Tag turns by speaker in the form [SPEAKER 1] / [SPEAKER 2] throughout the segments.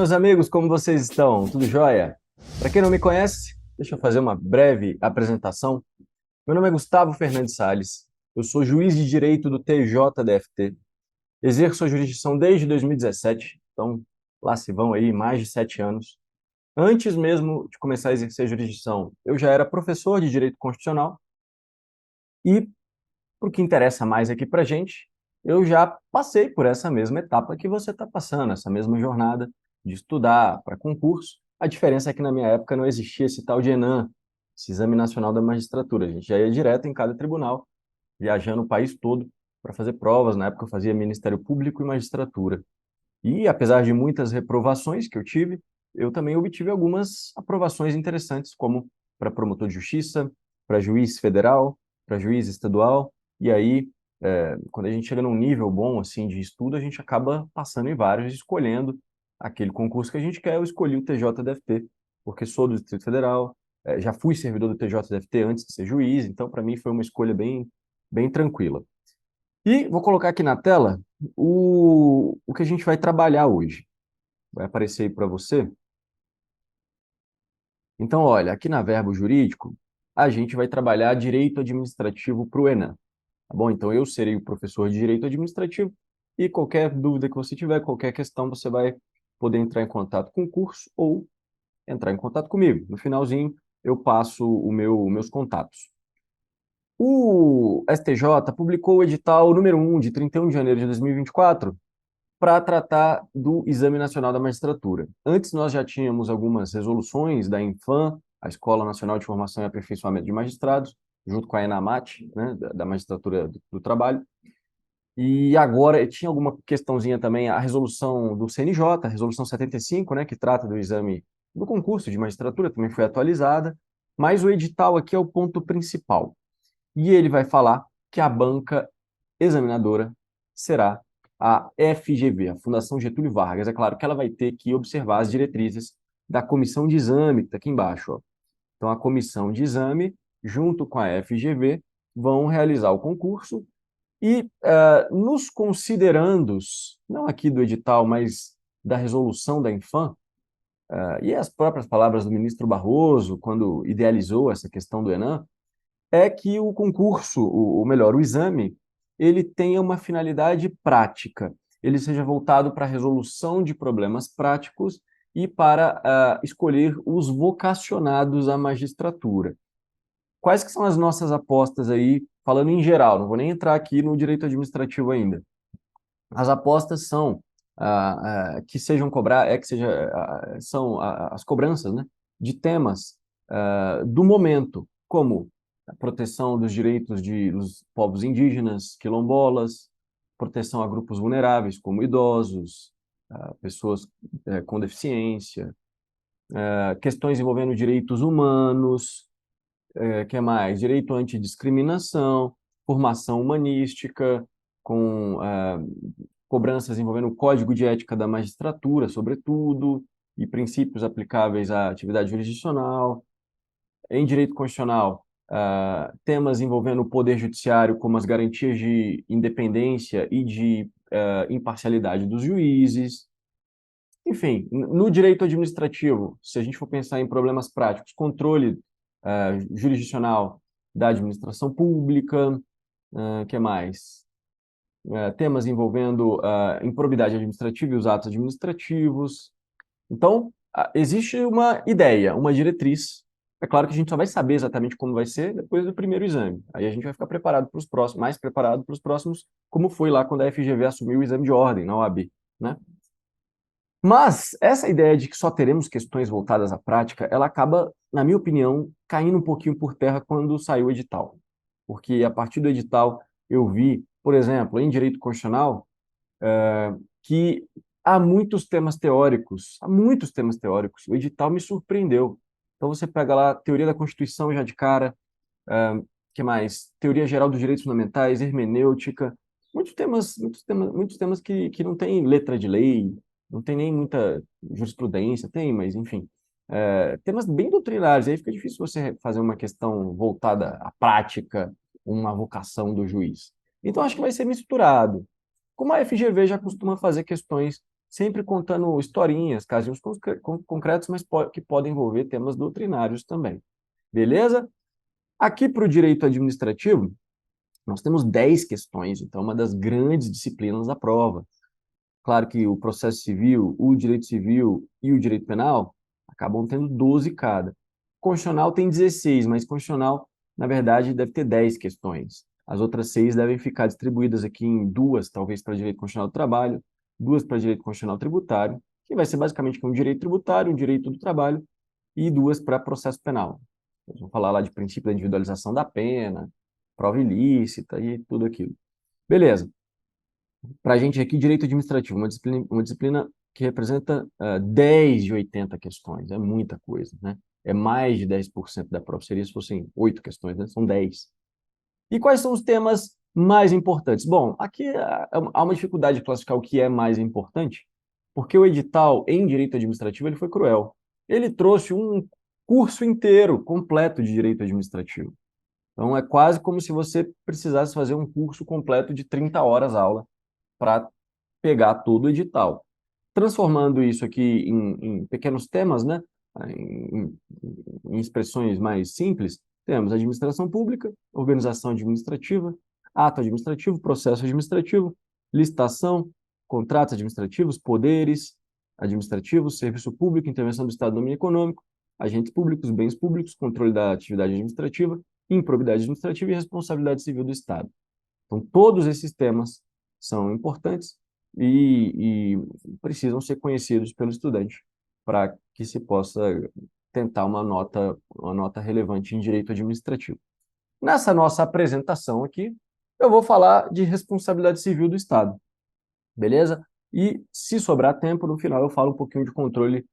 [SPEAKER 1] meus amigos, como vocês estão? Tudo jóia? Para quem não me conhece, deixa eu fazer uma breve apresentação. Meu nome é Gustavo Fernandes Salles, eu sou juiz de direito do TJDFT, exerço a jurisdição desde 2017, então lá se vão aí mais de 7 anos. Antes mesmo de começar a exercer a jurisdição, eu já era professor de direito constitucional e, por que interessa mais aqui para gente, eu já passei por essa mesma etapa que você está passando, essa mesma jornada de estudar para concurso. A diferença é que na minha época não existia esse tal de ENAM, esse Exame Nacional da Magistratura. A gente já ia direto em cada tribunal, viajando o país todo para fazer provas. Na época eu fazia Ministério Público e Magistratura. E apesar de muitas reprovações que eu tive, eu também obtive algumas aprovações interessantes, como para promotor de justiça, para juiz federal, para juiz estadual. E aí, quando a gente chega num nível bom assim de estudo, a gente acaba passando em vários, escolhendo aquele concurso que a gente quer. Eu escolhi o TJDFT, porque sou do Distrito Federal, já fui servidor do TJDFT antes de ser juiz, então para mim foi uma escolha bem tranquila. E vou colocar aqui na tela o que a gente vai trabalhar hoje. Vai aparecer aí para você. Então, olha, aqui na Verbo Jurídico, a gente vai trabalhar direito administrativo para o ENAM. Tá bom? Então, eu serei o professor de direito administrativo e qualquer dúvida que você tiver, qualquer questão, você vai poder entrar em contato com o curso ou entrar em contato comigo. No finalzinho, eu passo meus contatos. O STJ publicou o edital número 1 de 31 de janeiro de 2024 para tratar do Exame Nacional da Magistratura. Antes, nós já tínhamos algumas resoluções da Infam, a Escola Nacional de Formação e Aperfeiçoamento de Magistrados, junto com a ENAMAT, né, da Magistratura do Trabalho. E agora tinha alguma questãozinha também, a resolução do CNJ, a resolução 75, né, que trata do exame do concurso de magistratura, também foi atualizada, mas o edital aqui é o ponto principal. E ele vai falar que a banca examinadora será a FGV, a Fundação Getúlio Vargas. É claro que ela vai ter que observar as diretrizes da comissão de exame, que está aqui embaixo. Ó. Então, a comissão de exame, junto com a FGV, vão realizar o concurso e, nos considerandos, não aqui do edital, mas da resolução da Infam, e as próprias palavras do ministro Barroso, quando idealizou essa questão do ENAM, é que o concurso, ou melhor, o exame, ele tenha uma finalidade prática, ele seja voltado para a resolução de problemas práticos e para escolher os vocacionados à magistratura. Quais que são as nossas apostas aí, falando em geral, não vou nem entrar aqui no direito administrativo ainda. As apostas são que sejam cobrar, que seja, são as cobranças, né, de temas do momento, como a proteção dos direitos dos povos indígenas, quilombolas, proteção a grupos vulneráveis, como idosos, pessoas com deficiência, questões envolvendo direitos humanos, que mais? Direito à antidiscriminação, formação humanística, com cobranças envolvendo o Código de Ética da Magistratura, sobretudo, e princípios aplicáveis à atividade jurisdicional. Em direito constitucional, temas envolvendo o Poder Judiciário, como as garantias de independência e de imparcialidade dos juízes. Enfim, no direito administrativo, se a gente for pensar em problemas práticos, controle jurisdicional da administração pública, que mais? Temas envolvendo improbidade administrativa e os atos administrativos. Então, existe uma ideia, uma diretriz. É claro que a gente só vai saber exatamente como vai ser depois do primeiro exame. Aí a gente vai ficar preparado para os próximos, mais preparado para os próximos, como foi lá quando a FGV assumiu o exame de ordem na OAB, né? Mas essa ideia de que só teremos questões voltadas à prática, ela acaba, na minha opinião, caindo um pouquinho por terra quando saiu o edital. Porque a partir do edital eu vi, por exemplo, em direito constitucional, que há muitos temas teóricos. O edital me surpreendeu. Então você pega lá teoria da Constituição já de cara, que mais? Teoria geral dos direitos fundamentais, hermenêutica, muitos temas que não tem letra de lei, não tem nem muita jurisprudência, tem, mas enfim, temas bem doutrinários. Aí fica difícil você fazer uma questão voltada à prática, uma vocação do juiz. Então acho que vai ser misturado. Como a FGV já costuma fazer questões sempre contando historinhas, casinhos concretos, mas que podem envolver temas doutrinários também. Beleza? Aqui para o direito administrativo, nós temos 10 questões, então uma das grandes disciplinas da prova. Claro que o processo civil, o direito civil e o direito penal acabam tendo 12 cada. Constitucional tem 16, mas constitucional, na verdade, deve ter 10 questões. As outras 6 devem ficar distribuídas aqui em duas, talvez para direito constitucional do trabalho, duas para direito constitucional tributário, que vai ser basicamente um direito tributário, um direito do trabalho, e duas para processo penal. Nós vamos falar lá de princípio da individualização da pena, prova ilícita e tudo aquilo. Beleza. Para a gente aqui, direito administrativo, uma disciplina que representa 10 de 80 questões, é muita coisa, né? É mais de 10% da prova, seria se fossem 8 questões, né? São 10. E quais são os temas mais importantes? Bom, aqui há uma dificuldade de classificar o que é mais importante, porque o edital em direito administrativo ele foi cruel. Ele trouxe um curso inteiro, completo de direito administrativo. Então, é quase como se você precisasse fazer um curso completo de 30 horas aula para pegar todo o edital. Transformando isso aqui em pequenos temas, né? Em expressões mais simples, temos administração pública, organização administrativa, ato administrativo, processo administrativo, licitação, contratos administrativos, poderes administrativos, serviço público, intervenção do Estado no domínio econômico, agentes públicos, bens públicos, controle da atividade administrativa, improbidade administrativa e responsabilidade civil do Estado. Então, todos esses temas são importantes e precisam ser conhecidos pelo estudante para que se possa tentar uma nota relevante em direito administrativo. Nessa nossa apresentação aqui, eu vou falar de responsabilidade civil do Estado, beleza? E, se sobrar tempo, no final eu falo um pouquinho de controle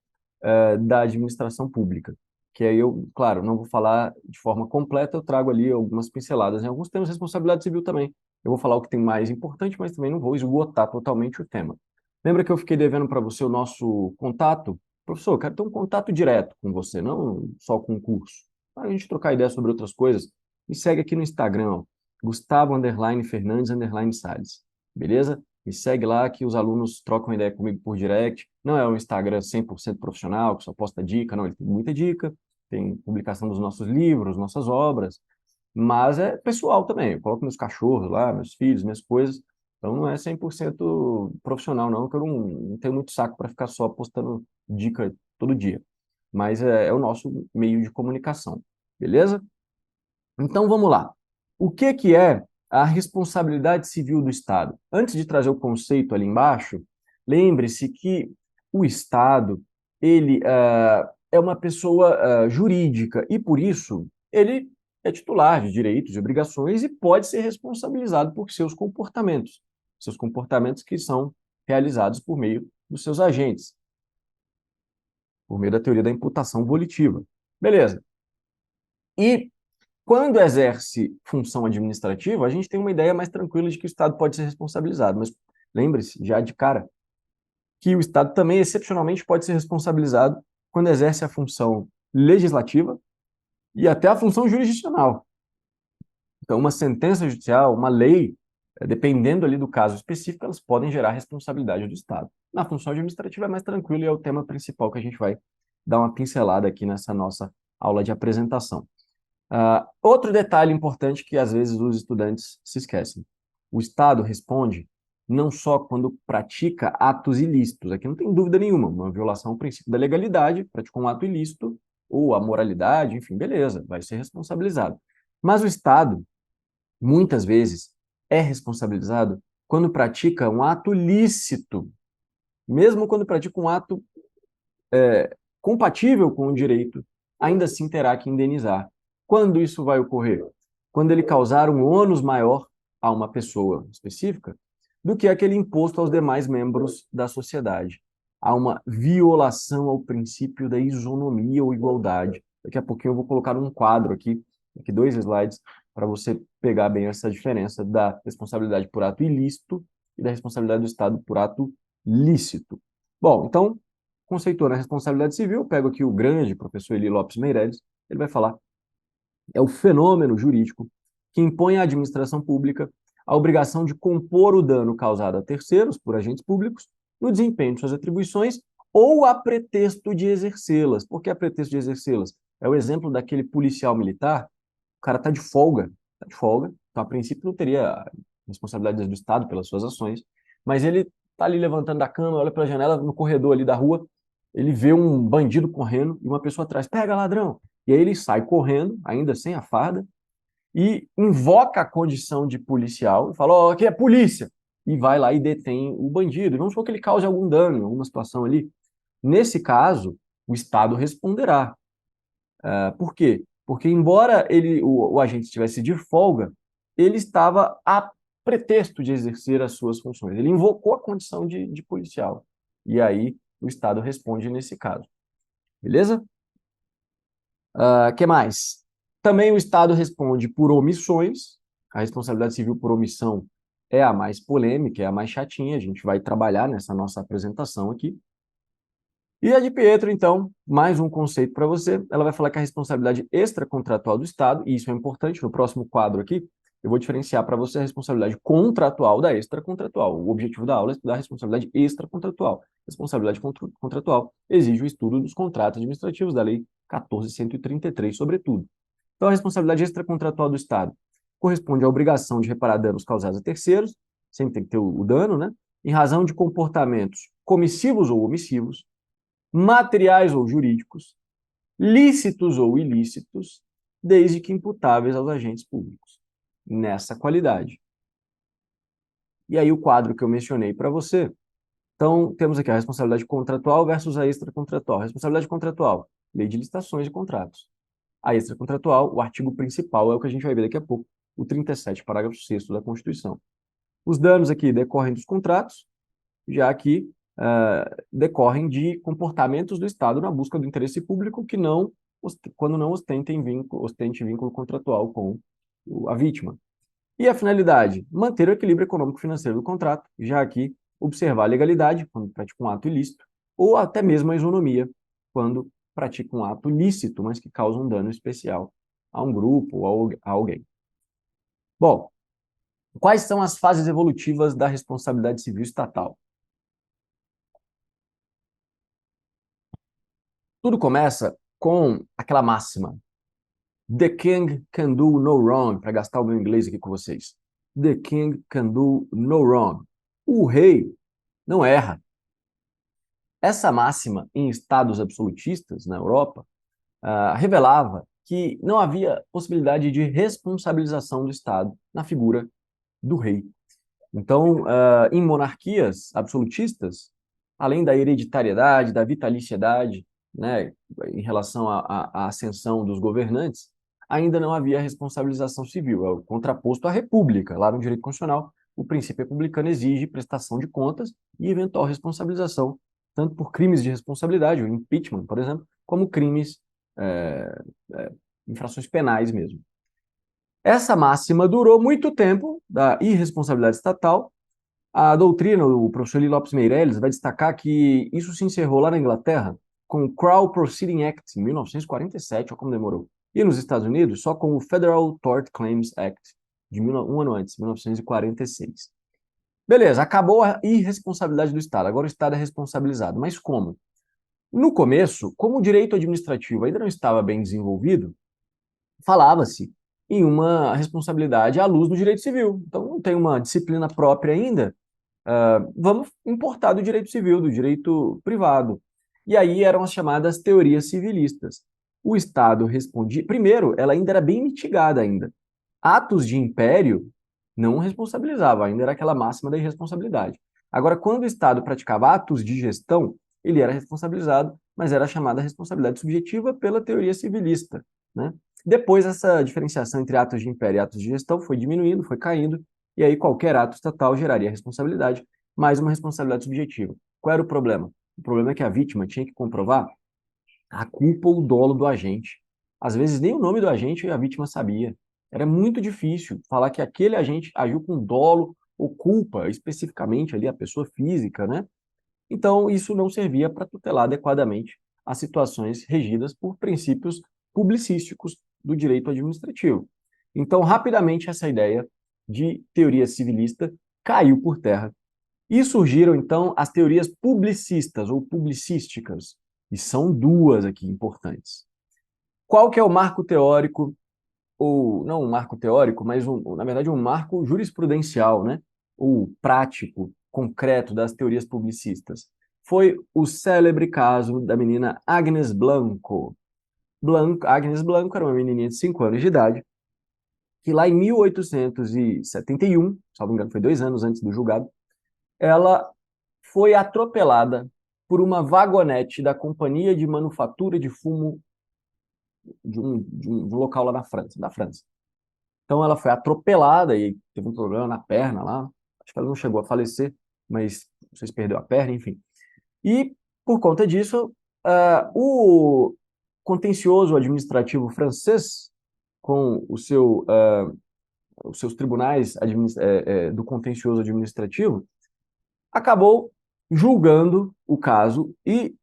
[SPEAKER 1] da administração pública, que aí eu, claro, não vou falar de forma completa, eu trago ali algumas pinceladas em alguns temas, responsabilidade civil também. Eu vou falar o que tem mais importante, mas também não vou esgotar totalmente o tema. Lembra que eu fiquei devendo para você o nosso contato? Professor, eu quero ter um contato direto com você, não só com o curso. Para a gente trocar ideia sobre outras coisas, me segue aqui no Instagram, ó, Gustavo_Fernandes_Salles, beleza? Me segue lá que os alunos trocam ideia comigo por direct. Não é um Instagram 100% profissional, que só posta dica, não, ele tem muita dica, tem publicação dos nossos livros, nossas obras, mas é pessoal também. Eu coloco meus cachorros lá, meus filhos, minhas coisas. Então não é 100% profissional, não, que eu não tenho muito saco para ficar só postando dica todo dia. Mas é o nosso meio de comunicação, beleza? Então vamos lá. O que é a responsabilidade civil do Estado? Antes de trazer o conceito ali embaixo, lembre-se que o Estado ele é uma pessoa jurídica e, por isso, ele é titular de direitos e obrigações e pode ser responsabilizado por seus comportamentos que são realizados por meio dos seus agentes, por meio da teoria da imputação volitiva. Beleza. E quando exerce função administrativa, a gente tem uma ideia mais tranquila de que o Estado pode ser responsabilizado, mas lembre-se, já de cara, que o Estado também, excepcionalmente, pode ser responsabilizado quando exerce a função legislativa e até a função jurisdicional. Então, uma sentença judicial, uma lei, dependendo ali do caso específico, elas podem gerar responsabilidade do Estado. Na função administrativa é mais tranquilo e é o tema principal que a gente vai dar uma pincelada aqui nessa nossa aula de apresentação. Outro detalhe importante que às vezes os estudantes se esquecem. O Estado responde não só quando pratica atos ilícitos, aqui não tem dúvida nenhuma, uma violação ao princípio da legalidade, praticou um ato ilícito, ou a moralidade, enfim, beleza, vai ser responsabilizado. Mas o Estado, muitas vezes, é responsabilizado quando pratica um ato lícito, mesmo quando pratica um ato compatível com o direito, ainda assim terá que indenizar. Quando isso vai ocorrer? Quando ele causar um ônus maior a uma pessoa específica do que aquele imposto aos demais membros da sociedade. Há uma violação ao princípio da isonomia ou igualdade. Daqui a pouquinho eu vou colocar um quadro aqui 2 slides, para você pegar bem essa diferença da responsabilidade por ato ilícito e da responsabilidade do Estado por ato lícito. Bom, então, conceituando a responsabilidade civil, pego aqui o grande professor Eli Lopes Meireles, ele vai falar, é o fenômeno jurídico que impõe à administração pública a obrigação de compor o dano causado a terceiros por agentes públicos no desempenho de suas atribuições ou a pretexto de exercê-las. Por que a pretexto de exercê-las? É o exemplo daquele policial militar, o cara está de folga, então a princípio não teria responsabilidades do Estado pelas suas ações, mas ele está ali levantando da cama, olha pela janela, no corredor ali da rua, ele vê um bandido correndo e uma pessoa atrás, pega ladrão! E aí ele sai correndo, ainda sem a farda, e invoca a condição de policial, e fala, ó, aqui é polícia! E vai lá e detém o bandido. E vamos supor que ele cause algum dano em alguma situação ali. Nesse caso, o Estado responderá. Por quê? Porque, embora o agente estivesse de folga, ele estava a pretexto de exercer as suas funções. Ele invocou a condição de policial. E aí, o Estado responde nesse caso. Beleza? Que mais? Também o Estado responde por omissões. A responsabilidade civil por omissão é a mais polêmica, é a mais chatinha. A gente vai trabalhar nessa nossa apresentação aqui. E a de Pietro, então, mais um conceito para você. Ela vai falar que a responsabilidade extracontratual do Estado, e isso é importante, no próximo quadro aqui, eu vou diferenciar para você a responsabilidade contratual da extracontratual. O objetivo da aula é estudar a responsabilidade extracontratual. Responsabilidade contratual exige o estudo dos contratos administrativos da Lei 14.133, sobretudo. Então, a responsabilidade extracontratual do Estado corresponde à obrigação de reparar danos causados a terceiros, sempre tem que ter o dano, né? Em razão de comportamentos comissivos ou omissivos, materiais ou jurídicos, lícitos ou ilícitos, desde que imputáveis aos agentes públicos, nessa qualidade. E aí o quadro que eu mencionei para você. Então, temos aqui a responsabilidade contratual versus a extracontratual. Responsabilidade contratual, lei de licitações e contratos. A extracontratual, o artigo principal, é o que a gente vai ver daqui a pouco, o 37, parágrafo 6º da Constituição. Os danos aqui decorrem dos contratos, já que decorrem de comportamentos do Estado na busca do interesse público que não, quando não ostente vínculo contratual com a vítima. E a finalidade? Manter o equilíbrio econômico-financeiro do contrato, já que observar a legalidade, quando pratica um ato ilícito, ou até mesmo a isonomia, quando pratica um ato lícito, mas que causa um dano especial a um grupo ou a alguém. Bom, quais são as fases evolutivas da responsabilidade civil estatal? Tudo começa com aquela máxima. The king can do no wrong, para gastar o meu inglês aqui com vocês. The king can do no wrong. O rei não erra. Essa máxima em estados absolutistas na Europa revelava que não havia possibilidade de responsabilização do Estado na figura do rei. Então, em monarquias absolutistas, além da hereditariedade, da vitaliciedade, né, em relação à ascensão dos governantes, ainda não havia responsabilização civil, é o contraposto à república. Lá no direito constitucional, o princípio republicano exige prestação de contas e eventual responsabilização, tanto por crimes de responsabilidade, o impeachment, por exemplo, como crimes, infrações penais mesmo. Essa máxima durou muito tempo, da irresponsabilidade estatal. A doutrina, o professor Eli Lopes Meireles, vai destacar que isso se encerrou lá na Inglaterra com o Crown Proceeding Act, em 1947, olha como demorou. E nos Estados Unidos, só com o Federal Tort Claims Act, um ano antes, 1946. Beleza, acabou a irresponsabilidade do Estado, agora o Estado é responsabilizado. Mas como? No começo, como o direito administrativo ainda não estava bem desenvolvido, falava-se em uma responsabilidade à luz do direito civil. Então, não tem uma disciplina própria ainda, vamos importar do direito civil, do direito privado. E aí eram as chamadas teorias civilistas. O Estado respondia... Primeiro, ela ainda era bem mitigada ainda. Atos de império não responsabilizava, ainda era aquela máxima da irresponsabilidade. Agora, quando o Estado praticava atos de gestão, ele era responsabilizado, mas era chamada responsabilidade subjetiva pela teoria civilista, né? Depois, essa diferenciação entre atos de império e atos de gestão foi diminuindo, foi caindo, e aí qualquer ato estatal geraria responsabilidade, mais uma responsabilidade subjetiva. Qual era o problema? O problema é que a vítima tinha que comprovar a culpa ou o dolo do agente. Às vezes nem o nome do agente a vítima sabia. Era muito difícil falar que aquele agente agiu com dolo ou culpa, especificamente ali a pessoa física, né? Então, isso não servia para tutelar adequadamente as situações regidas por princípios publicísticos do direito administrativo. Então, rapidamente, essa ideia de teoria civilista caiu por terra E surgiram, então, as teorias publicistas ou publicísticas, e são duas aqui importantes. Qual que é o marco teórico, ou não um marco teórico, mas, na verdade, um marco jurisprudencial, né? Ou prático, concreto das teorias publicistas? Foi o célebre caso da menina Agnes Blanco. Agnes Blanco era uma menininha de 5 anos de idade, que lá em 1871, salvo engano, foi 2 anos antes do julgado, ela foi atropelada por uma vagonete da Companhia de Manufatura de Fumo de um local lá na França, da França. Então ela foi atropelada e teve um problema na perna lá. Acho que ela não chegou a falecer, mas não sei se perdeu a perna, enfim. E por conta disso, o contencioso administrativo francês, com os seus tribunais do contencioso administrativo, acabou julgando o caso e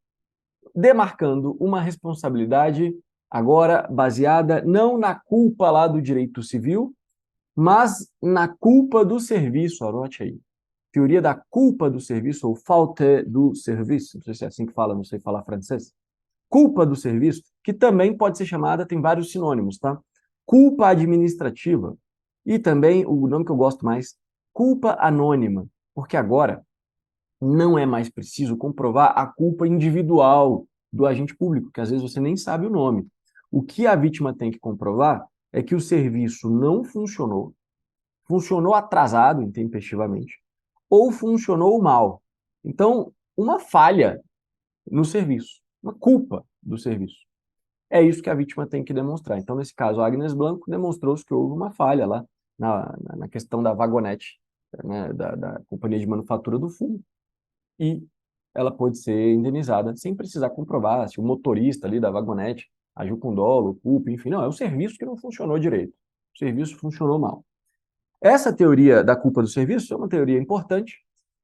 [SPEAKER 1] demarcando uma responsabilidade agora baseada não na culpa lá do direito civil, mas na culpa do serviço. Anote aí. Teoria da culpa do serviço, ou faute du service, não sei se é assim que fala, não sei falar francês. Culpa do serviço, que também pode ser chamada, tem vários sinônimos, tá? Culpa administrativa e também, o nome que eu gosto mais, culpa anônima, porque agora não é mais preciso comprovar a culpa individual do agente público, que às vezes você nem sabe o nome. O que a vítima tem que comprovar é que o serviço não funcionou, funcionou atrasado, intempestivamente, ou funcionou mal. Então, uma falha no serviço, uma culpa do serviço. É isso que a vítima tem que demonstrar. Então, nesse caso, a Agnes Blanco demonstrou-se que houve uma falha lá na questão da vagonete, né, da Companhia de Manufatura do Fumo, e ela pode ser indenizada sem precisar comprovar se o motorista ali da vagonete agiu com dolo, culpa, enfim. Não, é o serviço que não funcionou direito. O serviço funcionou mal. Essa teoria da culpa do serviço é uma teoria importante,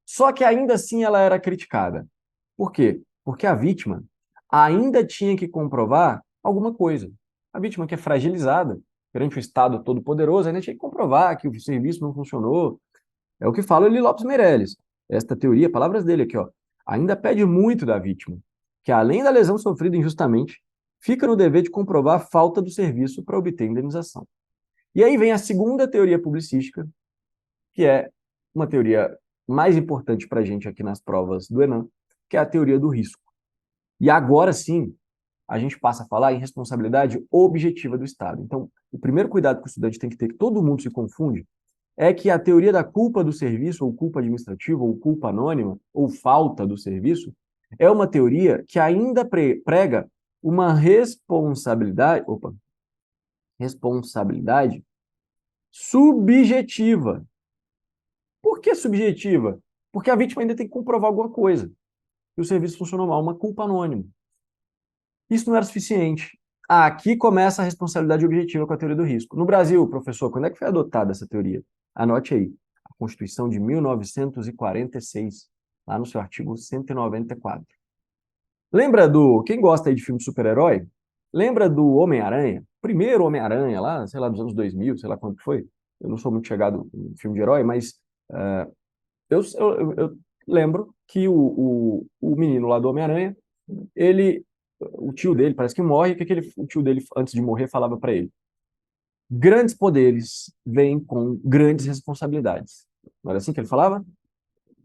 [SPEAKER 1] só que ainda assim ela era criticada. Por quê? Porque a vítima ainda tinha que comprovar alguma coisa. A vítima que é fragilizada perante o Estado todo-poderoso ainda tinha que comprovar que o serviço não funcionou. É o que fala o Eli Lopes Meirelles. Esta teoria, palavras dele aqui, ó, ainda pede muito da vítima, que além da lesão sofrida injustamente, fica no dever de comprovar a falta do serviço para obter indenização. E aí vem a segunda teoria publicística, que é uma teoria mais importante para a gente aqui nas provas do Enem, que é a teoria do risco. E agora sim, a gente passa a falar em responsabilidade objetiva do Estado. Então, o primeiro cuidado que o estudante tem que ter, que todo mundo se confunde, é que a teoria da culpa do serviço, ou culpa administrativa, ou culpa anônima, ou falta do serviço, é uma teoria que ainda prega uma responsabilidade subjetiva. Por que subjetiva? Porque a vítima ainda tem que comprovar alguma coisa. E o serviço funcionou mal, uma culpa anônima. Isso não era suficiente. Aqui começa a responsabilidade objetiva com a teoria do risco. No Brasil, professor, quando é que foi adotada essa teoria? Anote aí. A Constituição de 1946, lá no seu artigo 194. Lembra do... Quem gosta aí de filme de super-herói? Lembra do Homem-Aranha? Primeiro Homem-Aranha, lá, sei lá, dos anos 2000, sei lá quando foi. Eu não sou muito chegado em filme de herói, mas eu lembro que o menino lá do Homem-Aranha, o tio dele parece que morre, o que o tio dele, antes de morrer, falava para ele? Grandes poderes vêm com grandes responsabilidades. Não era assim que ele falava?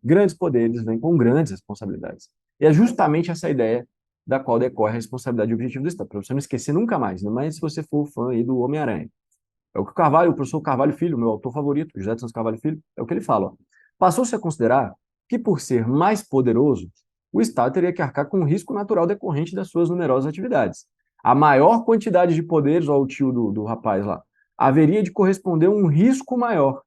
[SPEAKER 1] Grandes poderes vêm com grandes responsabilidades. E é justamente essa ideia da qual decorre a responsabilidade objetiva do Estado, para você não esquecer nunca mais, ainda mais se você for fã aí do Homem-Aranha. É o que o professor Carvalho Filho, meu autor favorito, José de Santos Carvalho Filho, é o que ele fala. Ó. Passou-se a considerar que, por ser mais poderoso, o Estado teria que arcar com o risco natural decorrente das suas numerosas atividades. A maior quantidade de poderes, ó, o tio do rapaz lá, haveria de corresponder a um risco maior.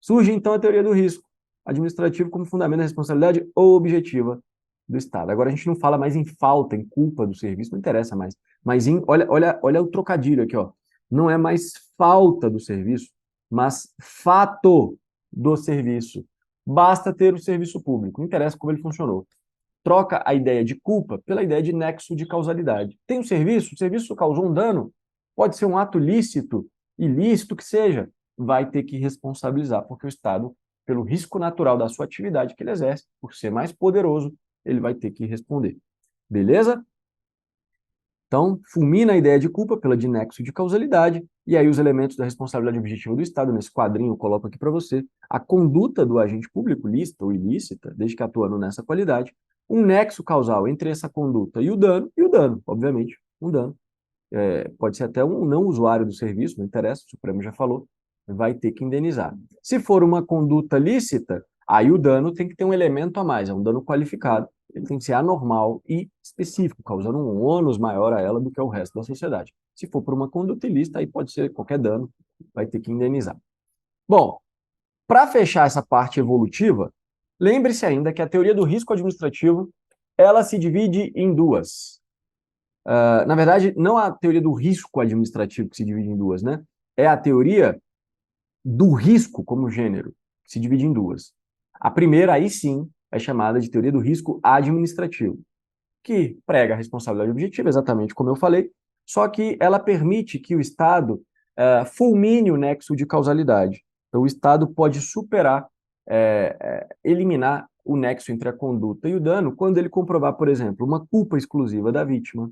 [SPEAKER 1] Surge, então, a teoria do risco administrativo como fundamento da responsabilidade objetiva do Estado. Agora, a gente não fala mais em falta, em culpa do serviço, não interessa mais. Mas olha o trocadilho aqui, ó. Não é mais falta do serviço, mas fato do serviço. Basta ter o serviço público, não interessa como ele funcionou. Troca a ideia de culpa pela ideia de nexo de causalidade. Tem o serviço causou um dano, pode ser um ato lícito, ilícito que seja, vai ter que responsabilizar, porque o Estado pelo risco natural da sua atividade que ele exerce, por ser mais poderoso, ele vai ter que responder. Beleza? Então, fulmina a ideia de culpa pela de nexo de causalidade, e aí os elementos da responsabilidade objetiva do Estado, nesse quadrinho eu coloco aqui para você, a conduta do agente público, lícita ou ilícita, desde que atuando nessa qualidade, um nexo causal entre essa conduta e o dano, obviamente, um dano. Pode ser até um não usuário do serviço, não interessa, o Supremo já falou, vai ter que indenizar. Se for uma conduta lícita, aí o dano tem que ter um elemento a mais, é um dano qualificado, ele tem que ser anormal e específico, causando um ônus maior a ela do que ao resto da sociedade. Se for por uma conduta ilícita, aí pode ser qualquer dano, vai ter que indenizar. Bom, para fechar essa parte evolutiva, lembre-se ainda que a teoria do risco administrativo, ela se divide em duas. Na verdade, não a teoria do risco administrativo que se divide em duas, né? É a teoria do risco como gênero, que se divide em duas. A primeira, aí sim, é chamada de teoria do risco administrativo, que prega a responsabilidade objetiva, exatamente como eu falei, só que ela permite que o Estado fulmine o nexo de causalidade. Então, o Estado pode superar, eliminar o nexo entre a conduta e o dano quando ele comprovar, por exemplo, uma culpa exclusiva da vítima,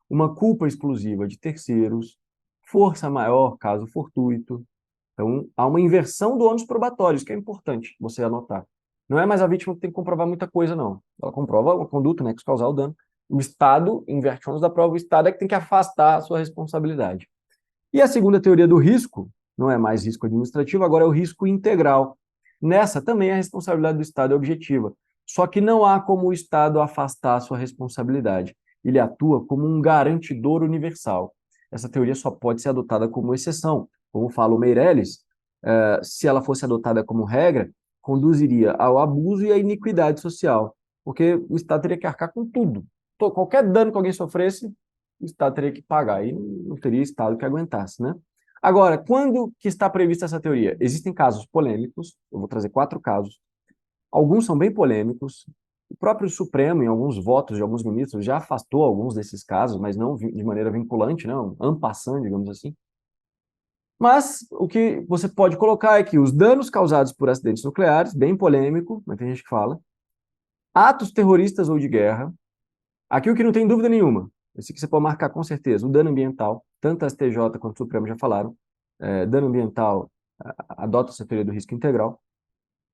[SPEAKER 1] uma culpa exclusiva de terceiros, força maior, caso fortuito. Então, há uma inversão do ônus probatório, isso que é importante você anotar. Não é mais a vítima que tem que comprovar muita coisa, não. Ela comprova uma conduta, nexo causal, dano. O Estado inverte o ônus da prova, o Estado é que tem que afastar a sua responsabilidade. E a segunda teoria do risco, não é mais risco administrativo, agora é o risco integral. Nessa também a responsabilidade do Estado é objetiva. Só que não há como o Estado afastar a sua responsabilidade. Ele atua como um garantidor universal. Essa teoria só pode ser adotada como exceção. Como fala o Meirelles, se ela fosse adotada como regra, conduziria ao abuso e à iniquidade social, porque o Estado teria que arcar com tudo. Qualquer dano que alguém sofresse, o Estado teria que pagar, e não teria Estado que aguentasse, né? Agora, quando que está prevista essa teoria? Existem casos polêmicos, eu vou trazer 4 casos, alguns são bem polêmicos, o próprio Supremo, em alguns votos de alguns ministros, já afastou alguns desses casos, mas não de maneira vinculante, não, en passant, digamos assim. Mas o que você pode colocar é que os danos causados por acidentes nucleares, bem polêmico, mas tem gente que fala, atos terroristas ou de guerra, aqui o que não tem dúvida nenhuma, esse que você pode marcar com certeza, o dano ambiental, tanto a STJ quanto o Supremo já falaram, dano ambiental adota essa teoria do risco integral.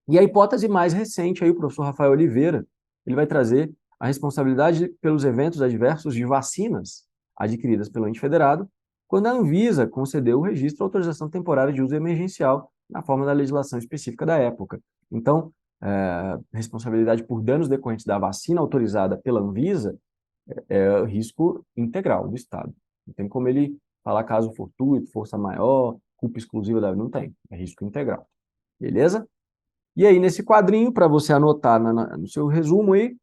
[SPEAKER 1] E a hipótese mais recente, aí o professor Rafael Oliveira, ele vai trazer a responsabilidade pelos eventos adversos de vacinas adquiridas pelo ente federado, quando a Anvisa concedeu o registro ou autorização temporária de uso emergencial na forma da legislação específica da época. Então, responsabilidade por danos decorrentes da vacina autorizada pela Anvisa é risco integral do Estado. Não tem como ele falar caso fortuito, força maior, culpa exclusiva da... Não tem, é risco integral. Beleza? E aí, nesse quadrinho, para você anotar no seu resumo aí,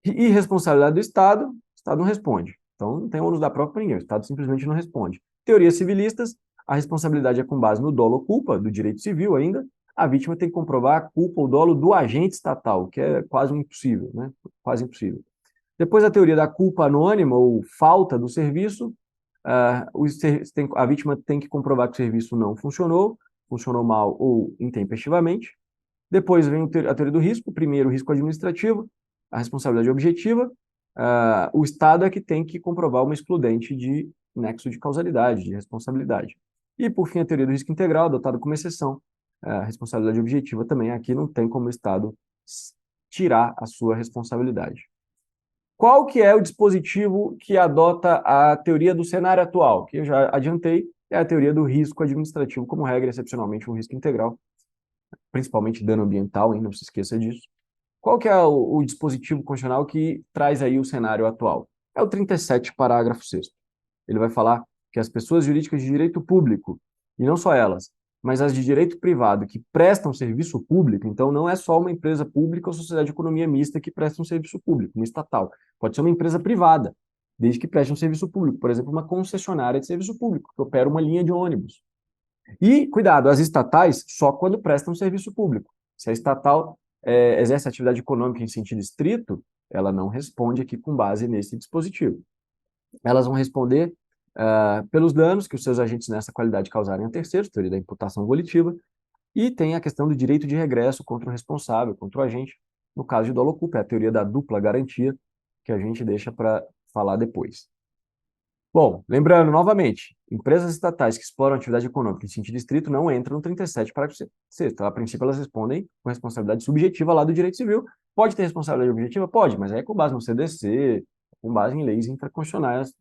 [SPEAKER 1] irresponsabilidade do Estado, o Estado não responde. Então, não tem ônus da prova para ninguém, o Estado simplesmente não responde. Teorias civilistas, a responsabilidade é com base no dolo ou culpa, do direito civil ainda, a vítima tem que comprovar a culpa ou dolo do agente estatal, que é quase impossível, né? Quase impossível. Depois, a teoria da culpa anônima ou falta do serviço, a vítima tem que comprovar que o serviço não funcionou, funcionou mal ou intempestivamente. Depois vem a teoria do risco, primeiro o risco administrativo, a responsabilidade objetiva, o Estado é que tem que comprovar uma excludente de nexo de causalidade, de responsabilidade. E, por fim, a teoria do risco integral, adotada como exceção, a responsabilidade objetiva também, aqui não tem como o Estado tirar a sua responsabilidade. Qual que é o dispositivo que adota a teoria do cenário atual? Que eu já adiantei, é a teoria do risco administrativo, como regra, excepcionalmente um risco integral, principalmente dano ambiental, hein? Não se esqueça disso. Qual que é o dispositivo constitucional que traz aí o cenário atual? É o 37, parágrafo 6º. Ele vai falar que as pessoas jurídicas de direito público, e não só elas, mas as de direito privado que prestam serviço público, então não é só uma empresa pública ou sociedade de economia mista que presta um serviço público, uma estatal. Pode ser uma empresa privada, desde que preste um serviço público. Por exemplo, uma concessionária de serviço público, que opera uma linha de ônibus. E, cuidado, as estatais só quando prestam serviço público. Se a estatal exerce atividade econômica em sentido estrito, ela não responde aqui com base nesse dispositivo. Elas vão responder pelos danos que os seus agentes nessa qualidade causarem a terceiros, teoria da imputação volitiva, E tem a questão do direito de regresso contra o responsável, contra o agente, no caso de dolo culpa, é a teoria da dupla garantia, que a gente deixa para falar depois. Bom, lembrando novamente, empresas estatais que exploram atividade econômica em sentido estrito não entram no 37, parágrafo 6. A princípio, elas respondem com responsabilidade subjetiva lá do direito civil. Pode ter responsabilidade objetiva? Pode, mas aí é com base no CDC, com base em leis inconstitucionais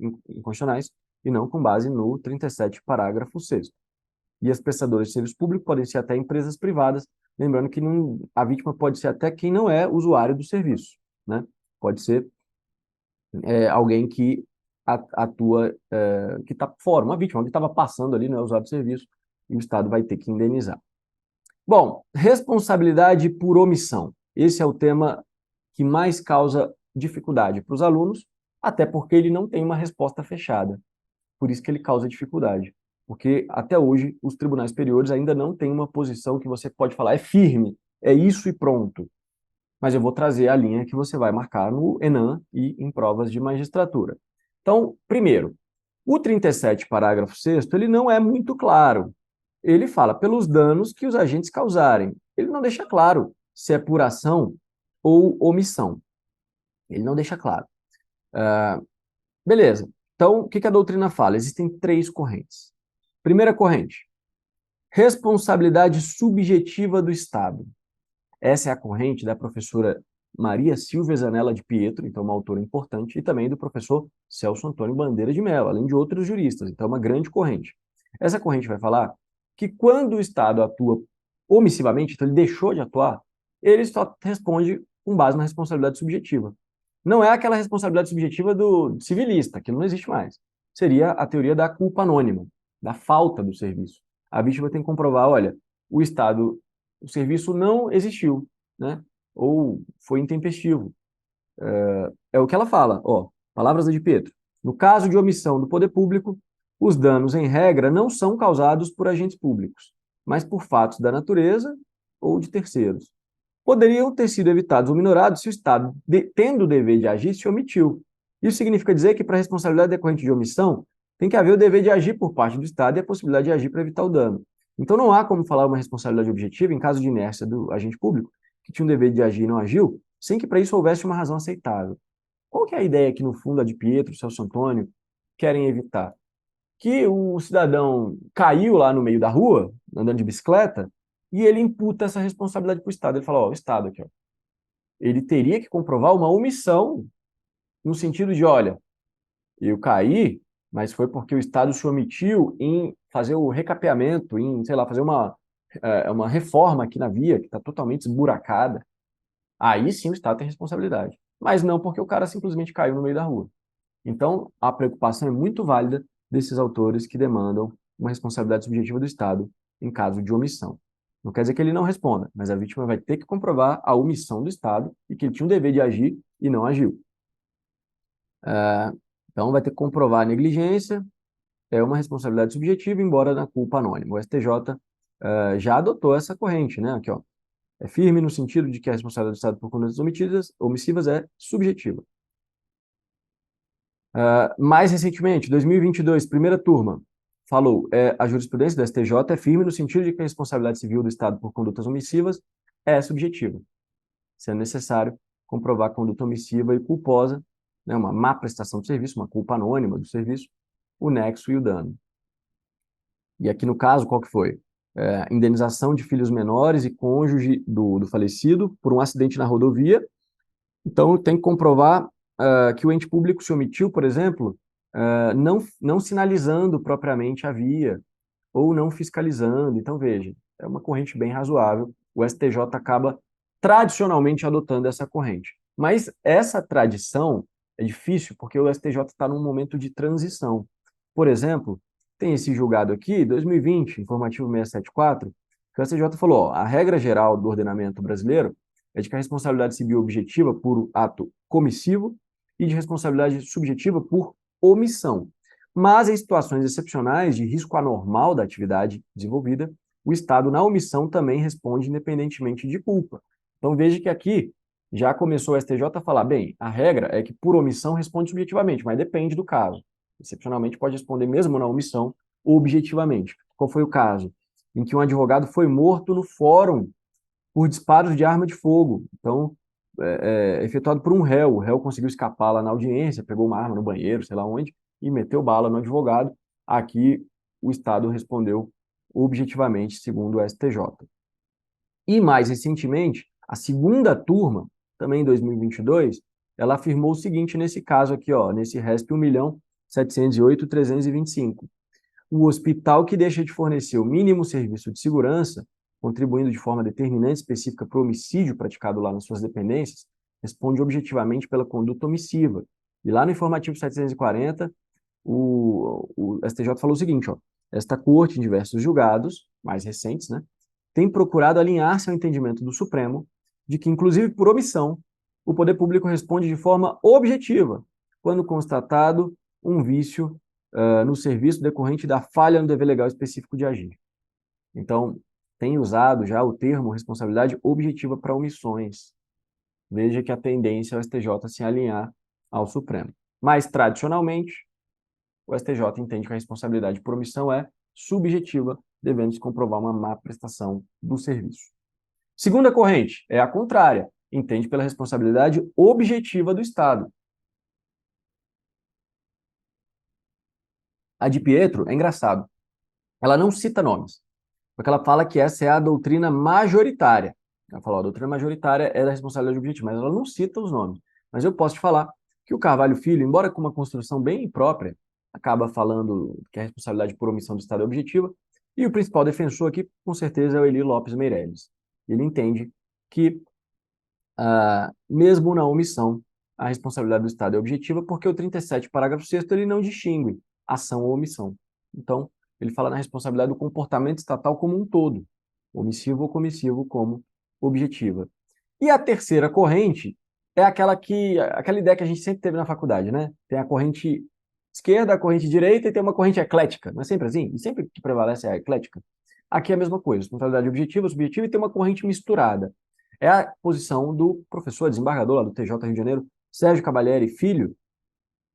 [SPEAKER 1] e não com base no 37, parágrafo 6. E as prestadoras de serviço público podem ser até empresas privadas, lembrando que a vítima pode ser até quem não é usuário do serviço, né? Pode ser alguém que atua, que está fora, uma vítima, que estava passando ali, não é usuário do serviço, e o Estado vai ter que indenizar. Bom, responsabilidade por omissão. Esse é o tema que mais causa dificuldade para os alunos, até porque ele não tem uma resposta fechada. Por isso que ele causa dificuldade. Porque até hoje os tribunais superiores ainda não têm uma posição que você pode falar, é firme, é isso e pronto. Mas eu vou trazer a linha que você vai marcar no ENAM e em provas de magistratura. Então, primeiro, o 37, parágrafo 6º, ele não é muito claro. Ele fala pelos danos que os agentes causarem. Ele não deixa claro se é por ação ou omissão. Ele não deixa claro. Beleza. Então, o que a doutrina fala? Existem 3 correntes. Primeira corrente, responsabilidade subjetiva do Estado. Essa é a corrente da professora Maria Silvia Zanella de Pietro, então uma autora importante, e também do professor Celso Antônio Bandeira de Mello, além de outros juristas, então uma grande corrente. Essa corrente vai falar que quando o Estado atua omissivamente, então ele deixou de atuar, ele só responde com base na responsabilidade subjetiva. Não é aquela responsabilidade subjetiva do civilista, que não existe mais. Seria a teoria da culpa anônima, da falta do serviço. A vítima tem que comprovar, olha, o serviço não existiu, né? Ou foi intempestivo. É o que ela fala, ó, palavras da de Pietro. No caso de omissão do poder público, os danos, em regra, não são causados por agentes públicos, mas por fatos da natureza ou de terceiros. Poderiam ter sido evitados ou minorados se o Estado, tendo o dever de agir, se omitiu. Isso significa dizer que, para a responsabilidade decorrente de omissão, tem que haver o dever de agir por parte do Estado e a possibilidade de agir para evitar o dano. Então, não há como falar uma responsabilidade objetiva em caso de inércia do agente público, que tinha o dever de agir e não agiu, sem que para isso houvesse uma razão aceitável. Qual que é a ideia que, no fundo, a de Pietro, Celso Antônio, querem evitar? Que o cidadão caiu lá no meio da rua, andando de bicicleta, e ele imputa essa responsabilidade para o Estado. Ele fala, ó, o Estado aqui, ó, ele teria que comprovar uma omissão, no sentido de, olha, eu caí, mas foi porque o Estado se omitiu em fazer o recapeamento, em, sei lá, fazer uma reforma aqui na via, que está totalmente esburacada. Aí sim o Estado tem responsabilidade. Mas não porque o cara simplesmente caiu no meio da rua. Então, a preocupação é muito válida desses autores que demandam uma responsabilidade subjetiva do Estado em caso de omissão. Não quer dizer que ele não responda, mas a vítima vai ter que comprovar a omissão do Estado e que ele tinha o dever de agir e não agiu. Então, vai ter que comprovar a negligência, é uma responsabilidade subjetiva, embora na culpa anônima. O STJ já adotou essa corrente, né? Aqui, ó. É firme no sentido de que a responsabilidade do Estado por condutas omissivas é subjetiva. Mais recentemente, 2022, primeira turma, falou, a jurisprudência do STJ é firme no sentido de que a responsabilidade civil do Estado por condutas omissivas é subjetiva, sendo necessário comprovar conduta omissiva e culposa, né, uma má prestação de serviço, uma culpa anônima do serviço, o nexo e o dano. E aqui no caso, qual que foi? Indenização de filhos menores e cônjuge do falecido por um acidente na rodovia. Então, tem que comprovar que o ente público se omitiu, por exemplo, não sinalizando propriamente a via, ou não fiscalizando. Então, veja, é uma corrente bem razoável. O STJ acaba tradicionalmente adotando essa corrente. Mas essa tradição é difícil porque o STJ está num momento de transição. Por exemplo, tem esse julgado aqui, 2020, informativo 674, que o STJ falou, ó, a regra geral do ordenamento brasileiro é de que a responsabilidade civil objetiva por ato comissivo e de responsabilidade subjetiva por omissão. Mas em situações excepcionais de risco anormal da atividade desenvolvida, o Estado, na omissão, também responde independentemente de culpa. Então veja que aqui já começou o STJ a falar, bem, a regra é que por omissão responde subjetivamente, mas depende do caso. Excepcionalmente pode responder mesmo na omissão objetivamente. Qual foi o caso? em que um advogado foi morto no fórum por disparos de arma de fogo. Então, efetuado por um réu. O réu conseguiu escapar lá na audiência, pegou uma arma no banheiro, sei lá onde, e meteu bala no advogado. Aqui, o Estado respondeu objetivamente, segundo o STJ. E, mais recentemente, a segunda turma, também em 2022, ela afirmou o seguinte nesse caso aqui, ó, nesse RESP 1.708.325. O hospital que deixa de fornecer o mínimo serviço de segurança, contribuindo de forma determinante específica para o homicídio praticado lá nas suas dependências, responde objetivamente pela conduta omissiva. E lá no informativo 740, o STJ falou o seguinte, ó, esta corte, em diversos julgados, mais recentes, né, tem procurado alinhar-se ao entendimento do Supremo de que, inclusive por omissão, o poder público responde de forma objetiva quando constatado um vício no serviço decorrente da falha no dever legal específico de agir. Então, tem usado já o termo responsabilidade objetiva para omissões. Veja que a tendência é o STJ se alinhar ao Supremo. Mas, tradicionalmente, o STJ entende que a responsabilidade por omissão é subjetiva, devendo se comprovar uma má prestação do serviço. Segunda corrente é a contrária, entende pela responsabilidade objetiva do Estado. A de Pietro é engraçado. Ela não cita nomes, porque ela fala que essa é a doutrina majoritária. Ela fala, a doutrina majoritária é da responsabilidade objetiva, mas ela não cita os nomes. Mas eu posso te falar que o Carvalho Filho, embora com uma construção bem própria, acaba falando que a responsabilidade por omissão do Estado é objetiva, e o principal defensor aqui, com certeza, é o Eli Lopes Meirelles. Ele entende que, mesmo na omissão, a responsabilidade do Estado é objetiva, porque o 37, parágrafo 6º, ele não distingue ação ou omissão. Então, ele fala na responsabilidade do comportamento estatal como um todo, omissivo ou comissivo como objetiva. E a terceira corrente é aquela ideia que a gente sempre teve na faculdade, né? Tem a corrente esquerda, a corrente direita e tem uma corrente eclética. Não é sempre assim? E sempre que prevalece é a eclética. Aqui é a mesma coisa, responsabilidade objetiva, subjetiva e tem uma corrente misturada. É a posição do professor desembargador lá do TJ Rio de Janeiro, Sérgio Cavalieri Filho,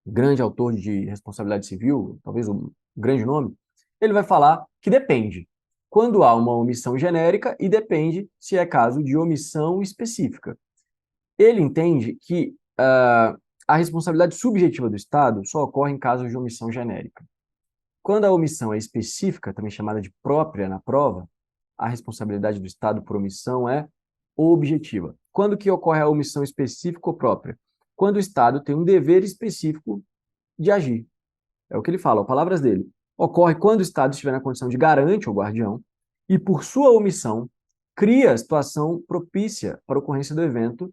[SPEAKER 1] grande autor de responsabilidade civil, talvez um grande nome. Ele vai falar que depende quando há uma omissão genérica e depende se é caso de omissão específica. Ele entende que a responsabilidade subjetiva do Estado só ocorre em casos de omissão genérica. Quando a omissão é específica, também chamada de própria na prova, a responsabilidade do Estado por omissão é objetiva. Quando que ocorre a omissão específica ou própria? Quando o Estado tem um dever específico de agir. É o que ele fala, palavras dele. Ocorre quando o Estado estiver na condição de garante ou guardião e, por sua omissão, cria situação propícia para a ocorrência do evento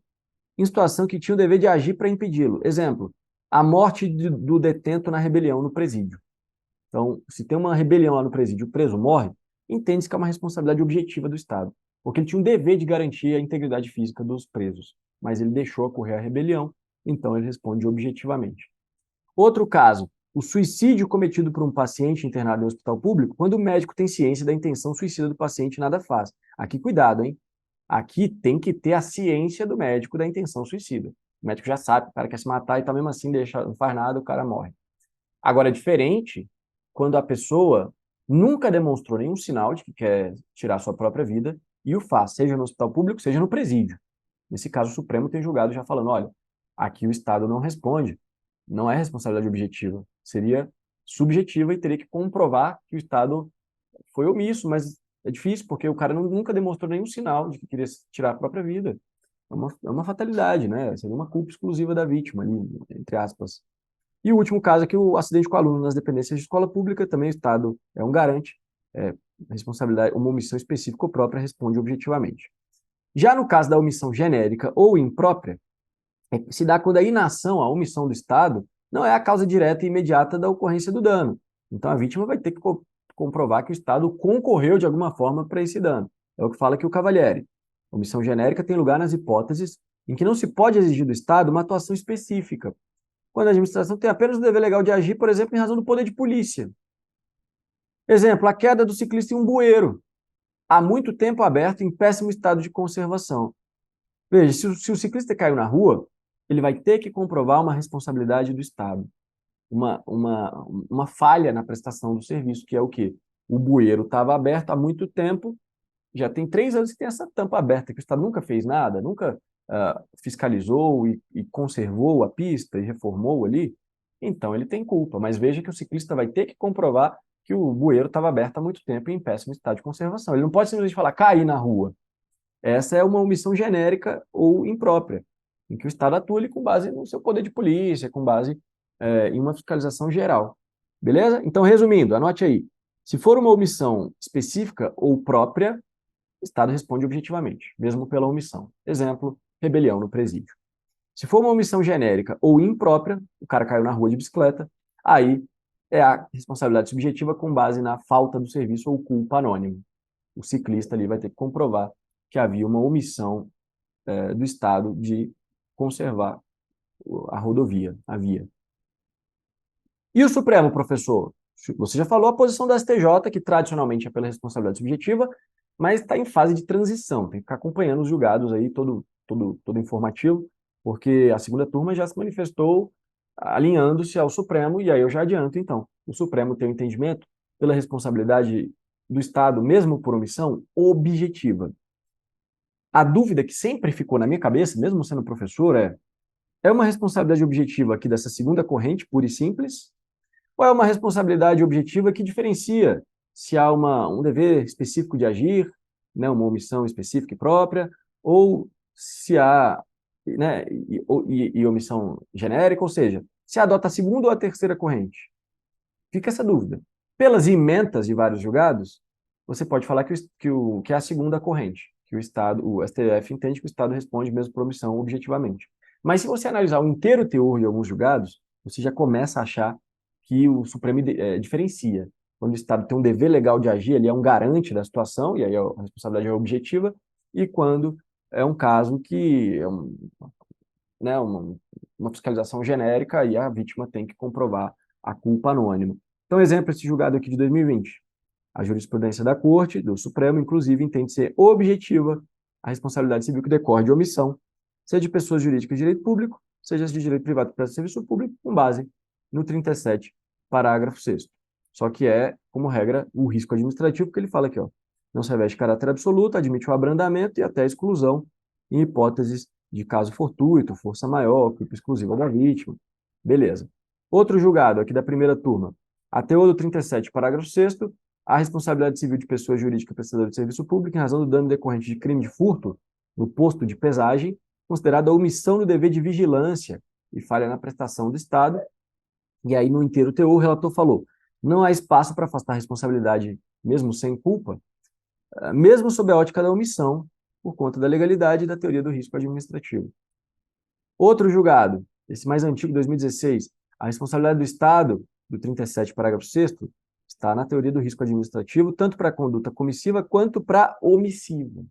[SPEAKER 1] em situação que tinha o dever de agir para impedi-lo. Exemplo, a morte do detento na rebelião no presídio. Então, se tem uma rebelião lá no presídio, o preso morre, entende-se que é uma responsabilidade objetiva do Estado, porque ele tinha um dever de garantir a integridade física dos presos, mas ele deixou ocorrer a rebelião, então ele responde objetivamente. Outro caso, o suicídio cometido por um paciente internado em um hospital público, quando o médico tem ciência da intenção suicida do paciente e nada faz. Aqui, cuidado, hein? Aqui tem que ter a ciência do médico da intenção suicida. O médico já sabe, o cara quer se matar e tá mesmo assim não faz nada, o cara morre. Agora, é diferente quando a pessoa nunca demonstrou nenhum sinal de que quer tirar sua própria vida e o faz, seja no hospital público, seja no presídio. Nesse caso, o Supremo tem julgado já falando, olha, aqui o Estado não responde, não é responsabilidade objetiva, seria subjetiva e teria que comprovar que o Estado foi omisso, mas é difícil porque o cara nunca demonstrou nenhum sinal de que queria tirar a própria vida. É uma fatalidade, né? Seria uma culpa exclusiva da vítima ali, entre aspas. E o último caso é que o acidente com o aluno nas dependências de escola pública, também o Estado é um garante, responsabilidade, uma omissão específica ou própria responde objetivamente. Já no caso da omissão genérica ou imprópria, se dá quando a inação, a omissão do Estado, não é a causa direta e imediata da ocorrência do dano. Então a vítima vai ter que comprovar que o Estado concorreu de alguma forma para esse dano. É o que fala aqui o Cavalieri. Omissão genérica tem lugar nas hipóteses em que não se pode exigir do Estado uma atuação específica, quando a administração tem apenas o dever legal de agir, por exemplo, em razão do poder de polícia. Exemplo, a queda do ciclista em um bueiro, há muito tempo aberto em péssimo estado de conservação. Veja, se o ciclista caiu na rua, ele vai ter que comprovar uma responsabilidade do Estado, uma falha na prestação do serviço, que é o quê? o bueiro estava aberto há muito tempo, já tem 3 anos que tem essa tampa aberta, que o Estado nunca fez nada, nunca fiscalizou e conservou a pista e reformou ali, então ele tem culpa. Mas veja que o ciclista vai ter que comprovar que o bueiro estava aberto há muito tempo e em péssimo estado de conservação. Ele não pode simplesmente falar, cair na rua. Essa é uma omissão genérica ou imprópria, em que o Estado atua ali com base no seu poder de polícia, com base em uma fiscalização geral. Beleza? Então, resumindo, anote aí. Se for uma omissão específica ou própria, o Estado responde objetivamente, mesmo pela omissão. Exemplo, rebelião no presídio. Se for uma omissão genérica ou imprópria, o cara caiu na rua de bicicleta, aí é a responsabilidade subjetiva com base na falta do serviço ou culpa anônima. O ciclista ali vai ter que comprovar que havia uma omissão do Estado de conservar a rodovia, a via. E o Supremo, professor? Você já falou a posição da STJ, que tradicionalmente é pela responsabilidade subjetiva, mas está em fase de transição, tem que ficar acompanhando os julgados aí, todo informativo, porque a segunda turma já se manifestou alinhando-se ao Supremo, e aí eu já adianto, então, o Supremo tem um entendimento pela responsabilidade do Estado, mesmo por omissão, objetiva. A dúvida que sempre ficou na minha cabeça, mesmo sendo professor, é uma responsabilidade objetiva aqui dessa segunda corrente, pura e simples, ou é uma responsabilidade objetiva que diferencia se há um dever específico de agir, né, uma omissão específica e própria, ou se há e omissão genérica, ou seja, se adota a segunda ou a terceira corrente? Fica essa dúvida. Pelas ementas de vários julgados, você pode falar que é a segunda corrente, que o Estado, o STF entende que o Estado responde mesmo por omissão objetivamente. Mas se você analisar o inteiro teor de alguns julgados, você já começa a achar que o Supremo diferencia. Quando o Estado tem um dever legal de agir, ele é um garante da situação, e aí a responsabilidade é objetiva, e quando é um caso que é uma fiscalização genérica e a vítima tem que comprovar a culpa anônima. Então, exemplo, esse julgado aqui de 2020. A jurisprudência da Corte, do Supremo, inclusive, entende ser objetiva a responsabilidade civil que decorre de omissão, seja de pessoas jurídicas de direito público, seja de direito privado que presta serviço público, com base no 37, parágrafo 6º. Só que é, como regra, o risco administrativo, porque ele fala aqui, ó, não se reveste caráter absoluto, admite o abrandamento e até a exclusão em hipóteses de caso fortuito, força maior, culpa exclusiva da vítima. Beleza. Outro julgado aqui da primeira turma. A teor do 37, parágrafo 6º, a responsabilidade civil de pessoa jurídica prestadora de serviço público em razão do dano decorrente de crime de furto no posto de pesagem, considerada omissão do dever de vigilância e falha na prestação do Estado. E aí, no inteiro teor, o relator falou, não há espaço para afastar a responsabilidade, mesmo sem culpa, mesmo sob a ótica da omissão, por conta da legalidade e da teoria do risco administrativo. Outro julgado, esse mais antigo, 2016, a responsabilidade do Estado, do 37, parágrafo 6º, está na teoria do risco administrativo, tanto para a conduta comissiva quanto para a omissiva.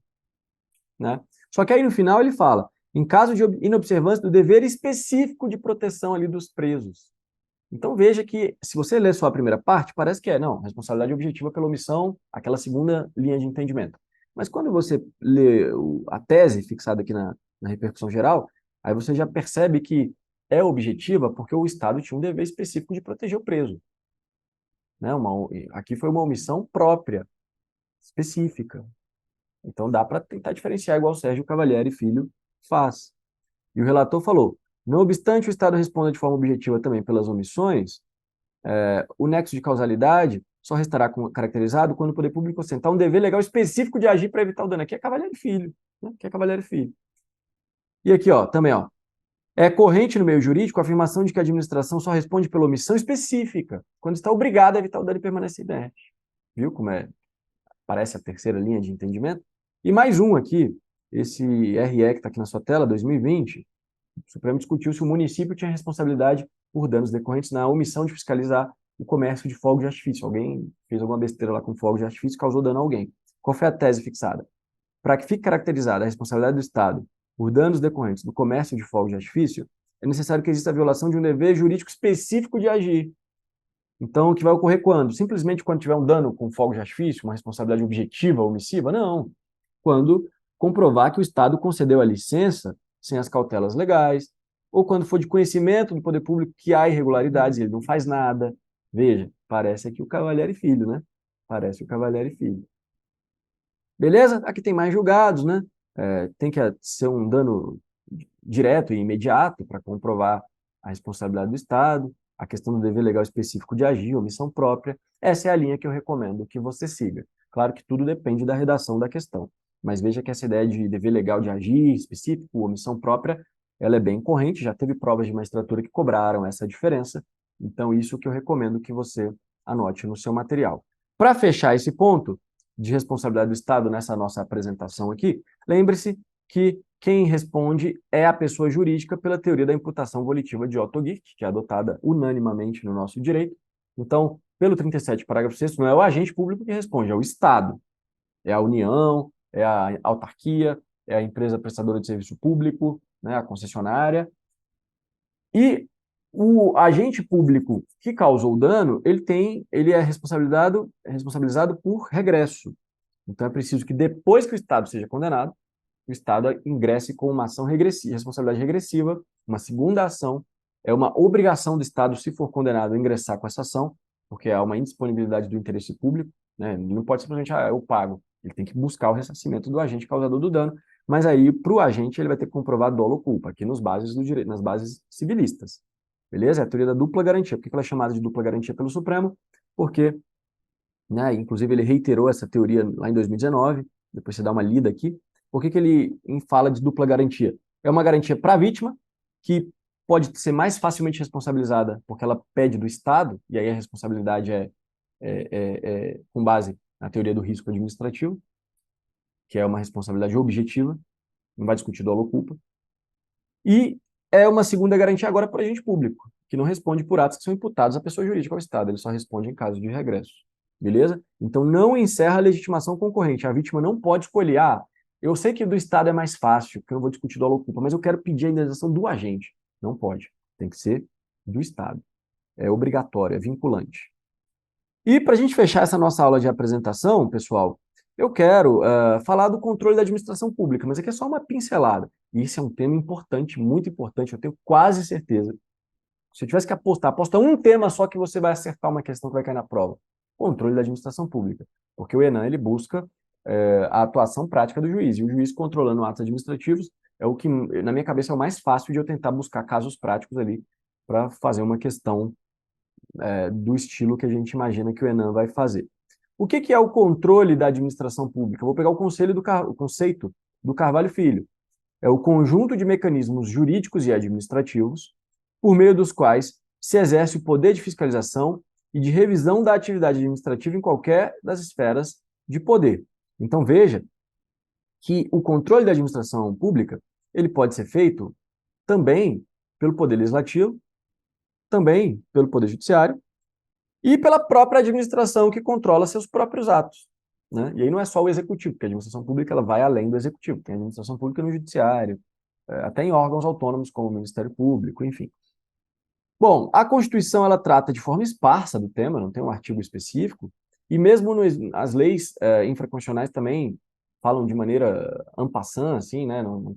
[SPEAKER 1] Né? Só que aí no final ele fala, em caso de inobservância do dever específico de proteção ali dos presos. Então veja que, se você ler só a primeira parte, parece que não, responsabilidade objetiva pela omissão, aquela segunda linha de entendimento. Mas quando você lê a tese fixada aqui na repercussão geral, aí você já percebe que é objetiva porque o Estado tinha um dever específico de proteger o preso. Né? Aqui foi uma omissão própria, específica. Então dá para tentar diferenciar, igual o Sérgio Cavalieri Filho faz. E o relator falou, não obstante o Estado responda de forma objetiva também pelas omissões, o nexo de causalidade só restará caracterizado quando o poder público ostentar um dever legal específico de agir para evitar o dano. Aqui é Cavalieri Filho. Né? Aqui é Cavalieri Filho. E aqui, ó, também, ó, é corrente no meio jurídico a afirmação de que a administração só responde pela omissão específica, quando está obrigada a evitar o dano e permanecer inerte. Viu como parece a terceira linha de entendimento? E mais um aqui, esse RE que está aqui na sua tela, 2020, o Supremo discutiu se o município tinha responsabilidade por danos decorrentes na omissão de fiscalizar o comércio de fogo de artifício. Alguém fez alguma besteira lá com fogo de artifício e causou dano a alguém. Qual foi a tese fixada? Para que fique caracterizada a responsabilidade do Estado por danos decorrentes do comércio de fogo de artifício, é necessário que exista a violação de um dever jurídico específico de agir. Então, o que vai ocorrer quando? Simplesmente quando tiver um dano com fogo de artifício, uma responsabilidade objetiva, omissiva? Não. Quando comprovar que o Estado concedeu a licença sem as cautelas legais, ou quando for de conhecimento do poder público que há irregularidades, ele não faz nada. Veja, parece aqui o Cavalieri Filho, né? Parece o Cavalieri Filho. Beleza? Aqui tem mais julgados, né? Tem que ser um dano direto e imediato para comprovar a responsabilidade do Estado, a questão do dever legal específico de agir, omissão própria. Essa é a linha que eu recomendo que você siga. Claro que tudo depende da redação da questão, mas veja que essa ideia de dever legal de agir específico, omissão própria, ela é bem corrente, já teve provas de magistratura que cobraram essa diferença, então isso que eu recomendo que você anote no seu material. Para fechar esse ponto de responsabilidade do Estado nessa nossa apresentação aqui, lembre-se que quem responde é a pessoa jurídica pela teoria da imputação volitiva de Otto Gicht, que é adotada unanimemente no nosso direito. Então, pelo 37, parágrafo 6º, não é o agente público que responde, é o Estado. É a União, é a autarquia, é a empresa prestadora de serviço público, né, a concessionária. E o agente público que causou o dano, ele é responsabilizado por regresso. Então, é preciso que depois que o Estado seja condenado, o Estado ingresse com uma ação regressiva, responsabilidade regressiva, uma segunda ação. É uma obrigação do Estado, se for condenado, ingressar com essa ação, porque há uma indisponibilidade do interesse público, né? Ele não pode simplesmente, eu pago. Ele tem que buscar o ressarcimento do agente causador do dano, mas aí, para o agente, ele vai ter que comprovar dolo ou culpa, aqui nos bases do direito, nas bases civilistas. Beleza? É a teoria da dupla garantia. Por que ela é chamada de dupla garantia pelo Supremo? Porque, né, inclusive, ele reiterou essa teoria lá em 2019, depois você dá uma lida aqui. Por que ele fala de dupla garantia? É uma garantia para a vítima, que pode ser mais facilmente responsabilizada porque ela pede do Estado, e aí a responsabilidade é com base na teoria do risco administrativo, que é uma responsabilidade objetiva, não vai discutir dolo ou culpa. E é uma segunda garantia agora para o agente público, que não responde por atos que são imputados à pessoa jurídica ao Estado, ele só responde em caso de regresso. Beleza? Então não encerra a legitimação concorrente. A vítima não pode escolher, eu sei que do Estado é mais fácil, que eu não vou discutir dolo ou culpa, mas eu quero pedir a indenização do agente. Não pode. Tem que ser do Estado. É obrigatório, é vinculante. E para a gente fechar essa nossa aula de apresentação, pessoal, eu quero falar do controle da administração pública, mas aqui é só uma pincelada. E esse é um tema importante, muito importante, eu tenho quase certeza. Se eu tivesse que apostar, aposta um tema só que você vai acertar uma questão que vai cair na prova. Controle da administração pública. Porque o ENAM, ele busca a atuação prática do juiz. E o juiz controlando atos administrativos é o que, na minha cabeça, é o mais fácil de eu tentar buscar casos práticos ali para fazer uma questão do estilo que a gente imagina que o ENAM vai fazer. O que é o controle da administração pública? Eu vou pegar o conceito do Carvalho Filho. É o conjunto de mecanismos jurídicos e administrativos por meio dos quais se exerce o poder de fiscalização e de revisão da atividade administrativa em qualquer das esferas de poder. Então, veja que o controle da administração pública ele pode ser feito também pelo Poder Legislativo, também pelo Poder Judiciário e pela própria administração que controla seus próprios atos. Né? E aí não é só o executivo, porque a administração pública ela vai além do executivo. Tem administração pública no judiciário, até em órgãos autônomos como o Ministério Público, enfim. Bom, a Constituição ela trata de forma esparsa do tema, não tem um artigo específico, e mesmo as leis infraconstitucionais também falam de maneira en passant, assim, né? Não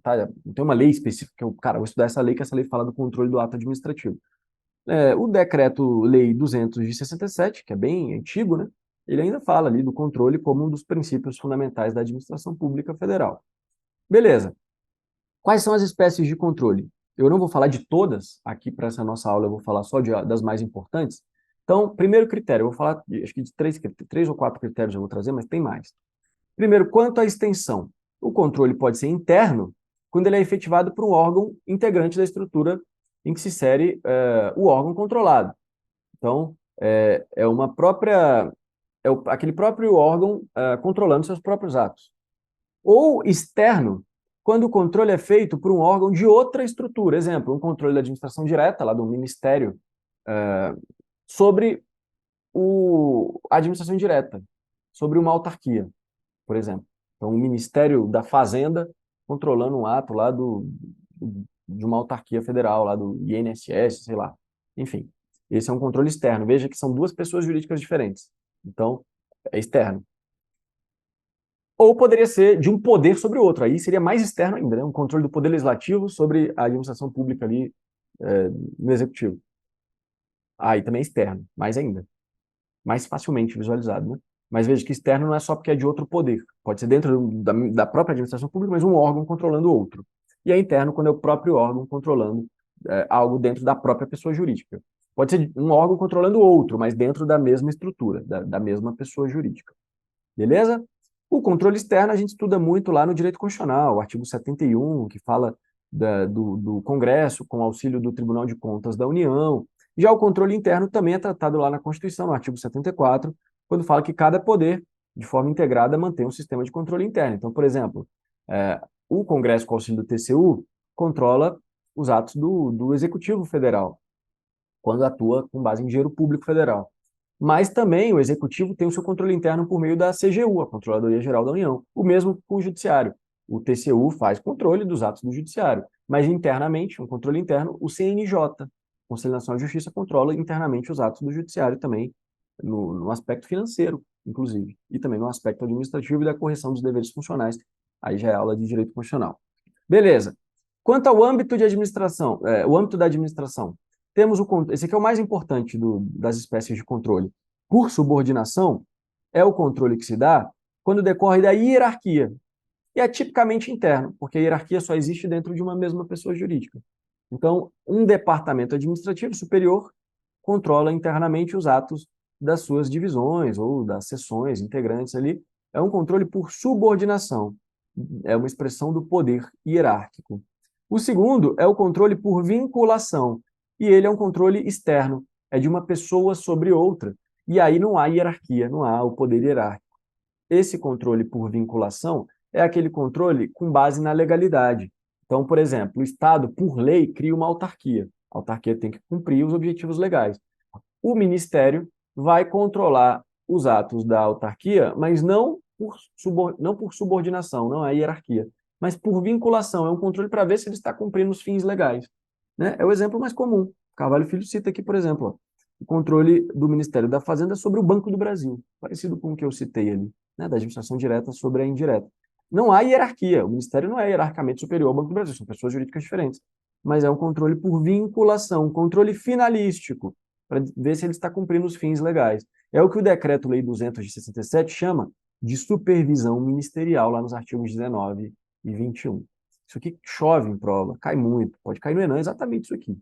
[SPEAKER 1] tem uma lei específica que eu vou estudar essa lei, que essa lei fala do controle do ato administrativo. O Decreto-Lei 200 de 67, que é bem antigo, né? Ele ainda fala ali do controle como um dos princípios fundamentais da administração pública federal. Beleza. Quais são as espécies de controle? Eu não vou falar de todas aqui para essa nossa aula, eu vou falar só das mais importantes. Então, primeiro critério, eu vou falar, acho que de três ou quatro critérios eu vou trazer, mas tem mais. Primeiro, quanto à extensão. O controle pode ser interno quando ele é efetivado por um órgão integrante da estrutura em que se insere o órgão controlado. Então, aquele próprio órgão controlando seus próprios atos. Ou externo, quando o controle é feito por um órgão de outra estrutura. Exemplo, um controle da administração direta, lá do Ministério, sobre a administração direta, sobre uma autarquia, por exemplo. Então, o Ministério da Fazenda controlando um ato lá de uma autarquia federal, lá do INSS, sei lá. Enfim, esse é um controle externo. Veja que são duas pessoas jurídicas diferentes. Então, é externo. Ou poderia ser de um poder sobre o outro. Aí seria mais externo ainda, né? Um controle do poder legislativo sobre a administração pública ali no executivo. Aí também é externo, mais ainda. Mais facilmente visualizado, né? Mas veja que externo não é só porque é de outro poder. Pode ser dentro da própria administração pública, mas um órgão controlando outro. E é interno quando é o próprio órgão controlando algo dentro da própria pessoa jurídica. Pode ser um órgão controlando outro, mas dentro da mesma estrutura, da mesma pessoa jurídica. Beleza? O controle externo a gente estuda muito lá no direito constitucional, o artigo 71, que fala do Congresso com auxílio do Tribunal de Contas da União. Já o controle interno também é tratado lá na Constituição, no artigo 74, quando fala que cada poder, de forma integrada, mantém um sistema de controle interno. Então, por exemplo, o Congresso, com auxílio do TCU, controla os atos do Executivo Federal, quando atua com base em dinheiro público federal. Mas também o Executivo tem o seu controle interno por meio da CGU, a Controladoria Geral da União. O mesmo com o Judiciário. O TCU faz controle dos atos do Judiciário, mas internamente, um controle interno, o CNJ, Conselho Nacional de Justiça, controla internamente os atos do Judiciário também, no aspecto financeiro, inclusive, e também no aspecto administrativo e da correção dos deveres funcionais. Aí já é aula de direito constitucional. Beleza. Quanto ao âmbito de administração, o âmbito da administração, temos esse aqui é o mais importante das espécies de controle. Por subordinação, é o controle que se dá quando decorre da hierarquia. E é tipicamente interno, porque a hierarquia só existe dentro de uma mesma pessoa jurídica. Então, um departamento administrativo superior controla internamente os atos das suas divisões ou das seções integrantes ali. É um controle por subordinação. É uma expressão do poder hierárquico. O segundo é o controle por vinculação. E ele é um controle externo, é de uma pessoa sobre outra. E aí não há hierarquia, não há o poder hierárquico. Esse controle por vinculação é aquele controle com base na legalidade. Então, por exemplo, o Estado, por lei, cria uma autarquia. A autarquia tem que cumprir os objetivos legais. O Ministério vai controlar os atos da autarquia, mas não por subordinação, não é hierarquia, mas por vinculação. É um controle para ver se ele está cumprindo os fins legais. Né? É o exemplo mais comum. Carvalho Filho cita aqui, por exemplo, ó, o controle do Ministério da Fazenda sobre o Banco do Brasil, parecido com o que eu citei ali, né, da administração direta sobre a indireta. Não há hierarquia, o Ministério não é hierarquicamente superior ao Banco do Brasil, são pessoas jurídicas diferentes, mas é um controle por vinculação, um controle finalístico, para ver se ele está cumprindo os fins legais. É o que o Decreto-Lei 200 de 67 chama de supervisão ministerial, lá nos artigos 19 e 21. Isso aqui chove em prova, cai muito, pode cair no Enem, exatamente isso aqui.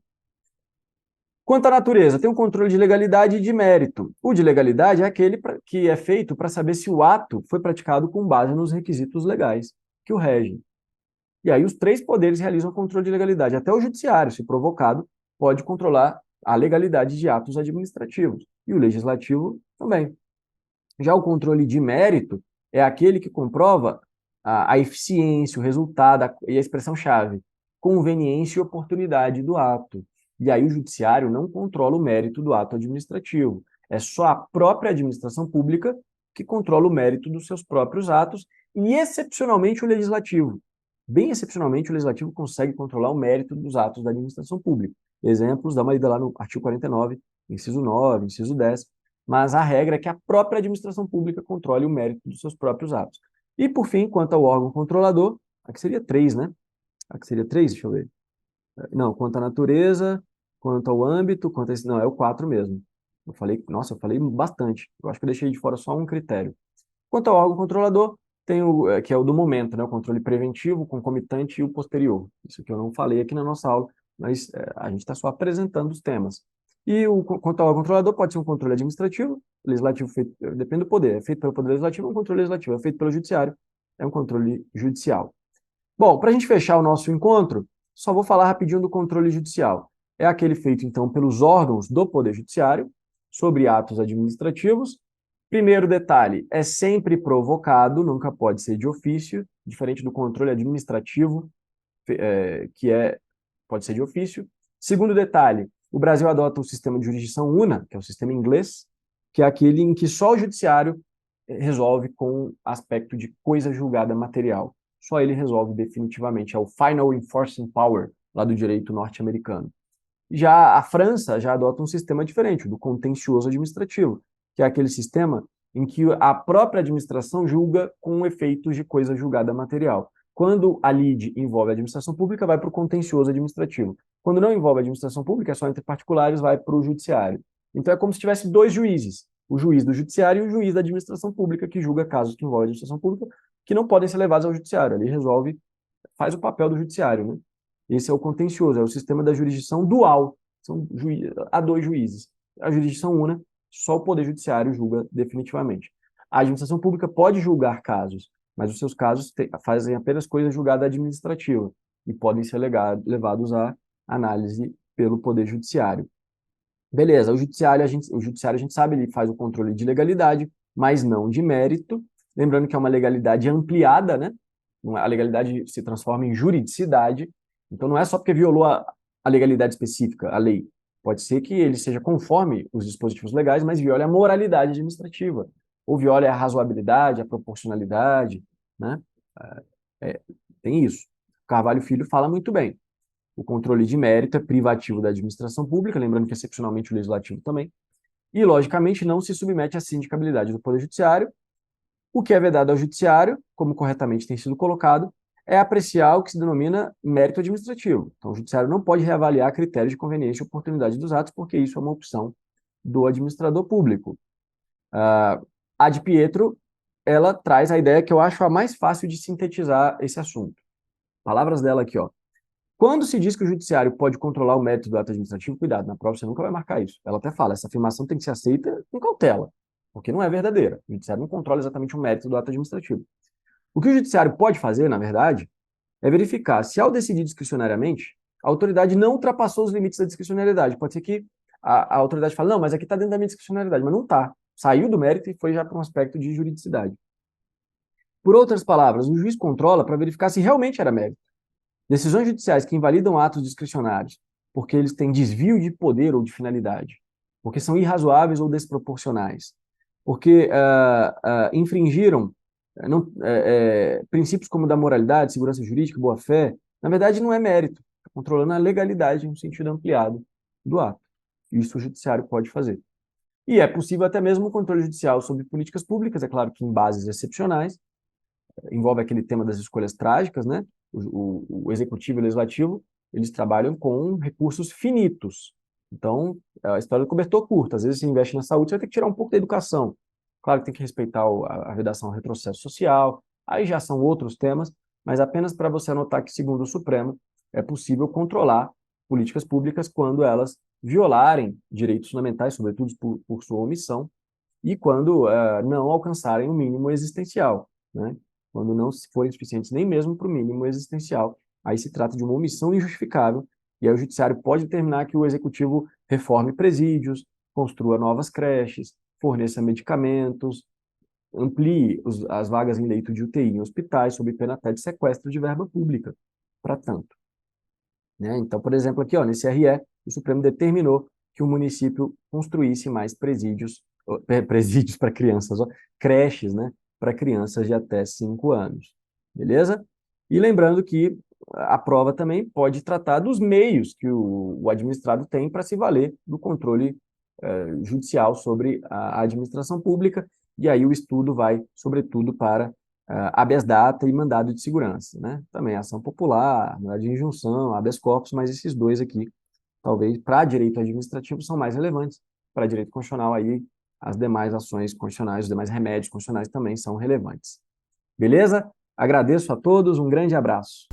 [SPEAKER 1] Quanto à natureza, tem um controle de legalidade e de mérito. O de legalidade é aquele que é feito para saber se o ato foi praticado com base nos requisitos legais que o regem. E aí os três poderes realizam o controle de legalidade. Até o judiciário, se provocado, pode controlar a legalidade de atos administrativos. E o legislativo também. Já o controle de mérito é aquele que comprova a eficiência, o resultado e a expressão-chave, conveniência e oportunidade do ato. E aí o judiciário não controla o mérito do ato administrativo. É só a própria administração pública que controla o mérito dos seus próprios atos e, excepcionalmente, o legislativo. Bem excepcionalmente, o legislativo consegue controlar o mérito dos atos da administração pública. Exemplos, dá uma lida lá no artigo 49, inciso 9, inciso 10, mas a regra é que a própria administração pública controle o mérito dos seus próprios atos. E, por fim, quanto ao órgão controlador, aqui seria 3, né? Aqui seria 3, deixa eu ver. Não, quanto à natureza, quanto ao âmbito, quanto a esse... Não, é o 4 mesmo. Eu falei bastante. Eu acho que eu deixei de fora só um critério. Quanto ao órgão controlador, tem que é o do momento, né? O controle preventivo, concomitante e o posterior. Isso que eu não falei aqui na nossa aula, mas a gente está só apresentando os temas. E quanto ao órgão controlador, pode ser um controle administrativo, legislativo feito, depende do poder, é feito pelo poder legislativo, é um controle legislativo, é feito pelo judiciário, é um controle judicial. Bom, para a gente fechar o nosso encontro, só vou falar rapidinho do controle judicial. É aquele feito, então, pelos órgãos do Poder Judiciário sobre atos administrativos. Primeiro detalhe, é sempre provocado, nunca pode ser de ofício, diferente do controle administrativo, pode ser de ofício. Segundo detalhe, o Brasil adota o sistema de jurisdição una, que é o sistema inglês, que é aquele em que só o judiciário resolve com aspecto de coisa julgada material. Só ele resolve definitivamente, é o Final Enforcing Power, lá do direito norte-americano. Já a França já adota um sistema diferente, o do contencioso administrativo, que é aquele sistema em que a própria administração julga com efeitos de coisa julgada material. Quando a lide envolve a administração pública, vai para o contencioso administrativo. Quando não envolve a administração pública, é só entre particulares, vai para o judiciário. Então é como se tivesse dois juízes. o juiz do judiciário e o juiz da administração pública, que julga casos que envolvem a administração pública, que não podem ser levados ao judiciário. Ele resolve, faz o papel do judiciário, né? Esse é o contencioso, é o sistema da jurisdição dual. Há dois juízes. A jurisdição una, só o Poder Judiciário julga definitivamente. A administração pública pode julgar casos, mas os seus casos fazem apenas coisa julgada administrativa e podem ser levados à análise pelo Poder Judiciário. Beleza, o judiciário a gente sabe, ele faz o controle de legalidade, mas não de mérito. Lembrando que é uma legalidade ampliada, né? A legalidade se transforma em juridicidade. Então não é só porque violou a legalidade específica, a lei. Pode ser que ele seja conforme os dispositivos legais, mas viole a moralidade administrativa, ou viole a razoabilidade, a proporcionalidade, né? Tem isso. Carvalho Filho fala muito bem. O controle de mérito é privativo da administração pública, lembrando que excepcionalmente o legislativo também, e, logicamente, não se submete à sindicabilidade do Poder Judiciário. O que é vedado ao Judiciário, como corretamente tem sido colocado, é apreciar o que se denomina mérito administrativo. Então, o Judiciário não pode reavaliar critérios de conveniência e oportunidade dos atos, porque isso é uma opção do administrador público. A Ad Pietro, ela traz a ideia que eu acho a mais fácil de sintetizar esse assunto. Palavras dela aqui, ó. Quando se diz que o judiciário pode controlar o mérito do ato administrativo, cuidado, na prova você nunca vai marcar isso. Ela até fala, essa afirmação tem que ser aceita com cautela, porque não é verdadeira. O judiciário não controla exatamente o mérito do ato administrativo. O que o judiciário pode fazer, na verdade, é verificar se, ao decidir discricionariamente, a autoridade não ultrapassou os limites da discricionariedade. Pode ser que a autoridade fale, não, mas aqui está dentro da minha discricionariedade, mas não está. Saiu do mérito e foi já para um aspecto de juridicidade. Por outras palavras, o juiz controla para verificar se realmente era mérito. Decisões judiciais que invalidam atos discricionários porque eles têm desvio de poder ou de finalidade, porque são irrazoáveis ou desproporcionais, porque infringiram princípios como da moralidade, segurança jurídica, boa-fé, na verdade não é mérito, está controlando a legalidade em um sentido ampliado do ato. Isso o judiciário pode fazer. E é possível até mesmo o controle judicial sobre políticas públicas, é claro que em bases excepcionais, envolve aquele tema das escolhas trágicas, né? O executivo e o legislativo, eles trabalham com recursos finitos. Então, a história do cobertor curta. Às vezes, se investe na saúde, você vai ter que tirar um pouco da educação. Claro que tem que respeitar a vedação ao retrocesso social. Aí já são outros temas, mas apenas para você anotar que, segundo o Supremo, é possível controlar políticas públicas quando elas violarem direitos fundamentais, sobretudo por sua omissão, e quando não alcançarem o mínimo existencial, né? Quando não forem suficientes nem mesmo para o mínimo existencial. Aí se trata de uma omissão injustificável, e aí o judiciário pode determinar que o executivo reforme presídios, construa novas creches, forneça medicamentos, amplie as vagas em leito de UTI em hospitais, sob pena até de sequestro de verba pública, para tanto. Né? Então, por exemplo, aqui, ó, nesse RE, o Supremo determinou que o município construísse mais presídios para crianças, ó, creches, né, para crianças de até 5 anos. Beleza? E lembrando que a prova também pode tratar dos meios que o administrado tem para se valer do controle judicial sobre a administração pública, e aí o estudo vai, sobretudo, para habeas data e mandado de segurança, né? Também ação popular, mandado de injunção, habeas corpus, mas esses dois aqui, talvez, para direito administrativo, são mais relevantes. Para direito constitucional, aí, as demais ações constitucionais, os demais remédios constitucionais também são relevantes. Beleza? Agradeço a todos, um grande abraço.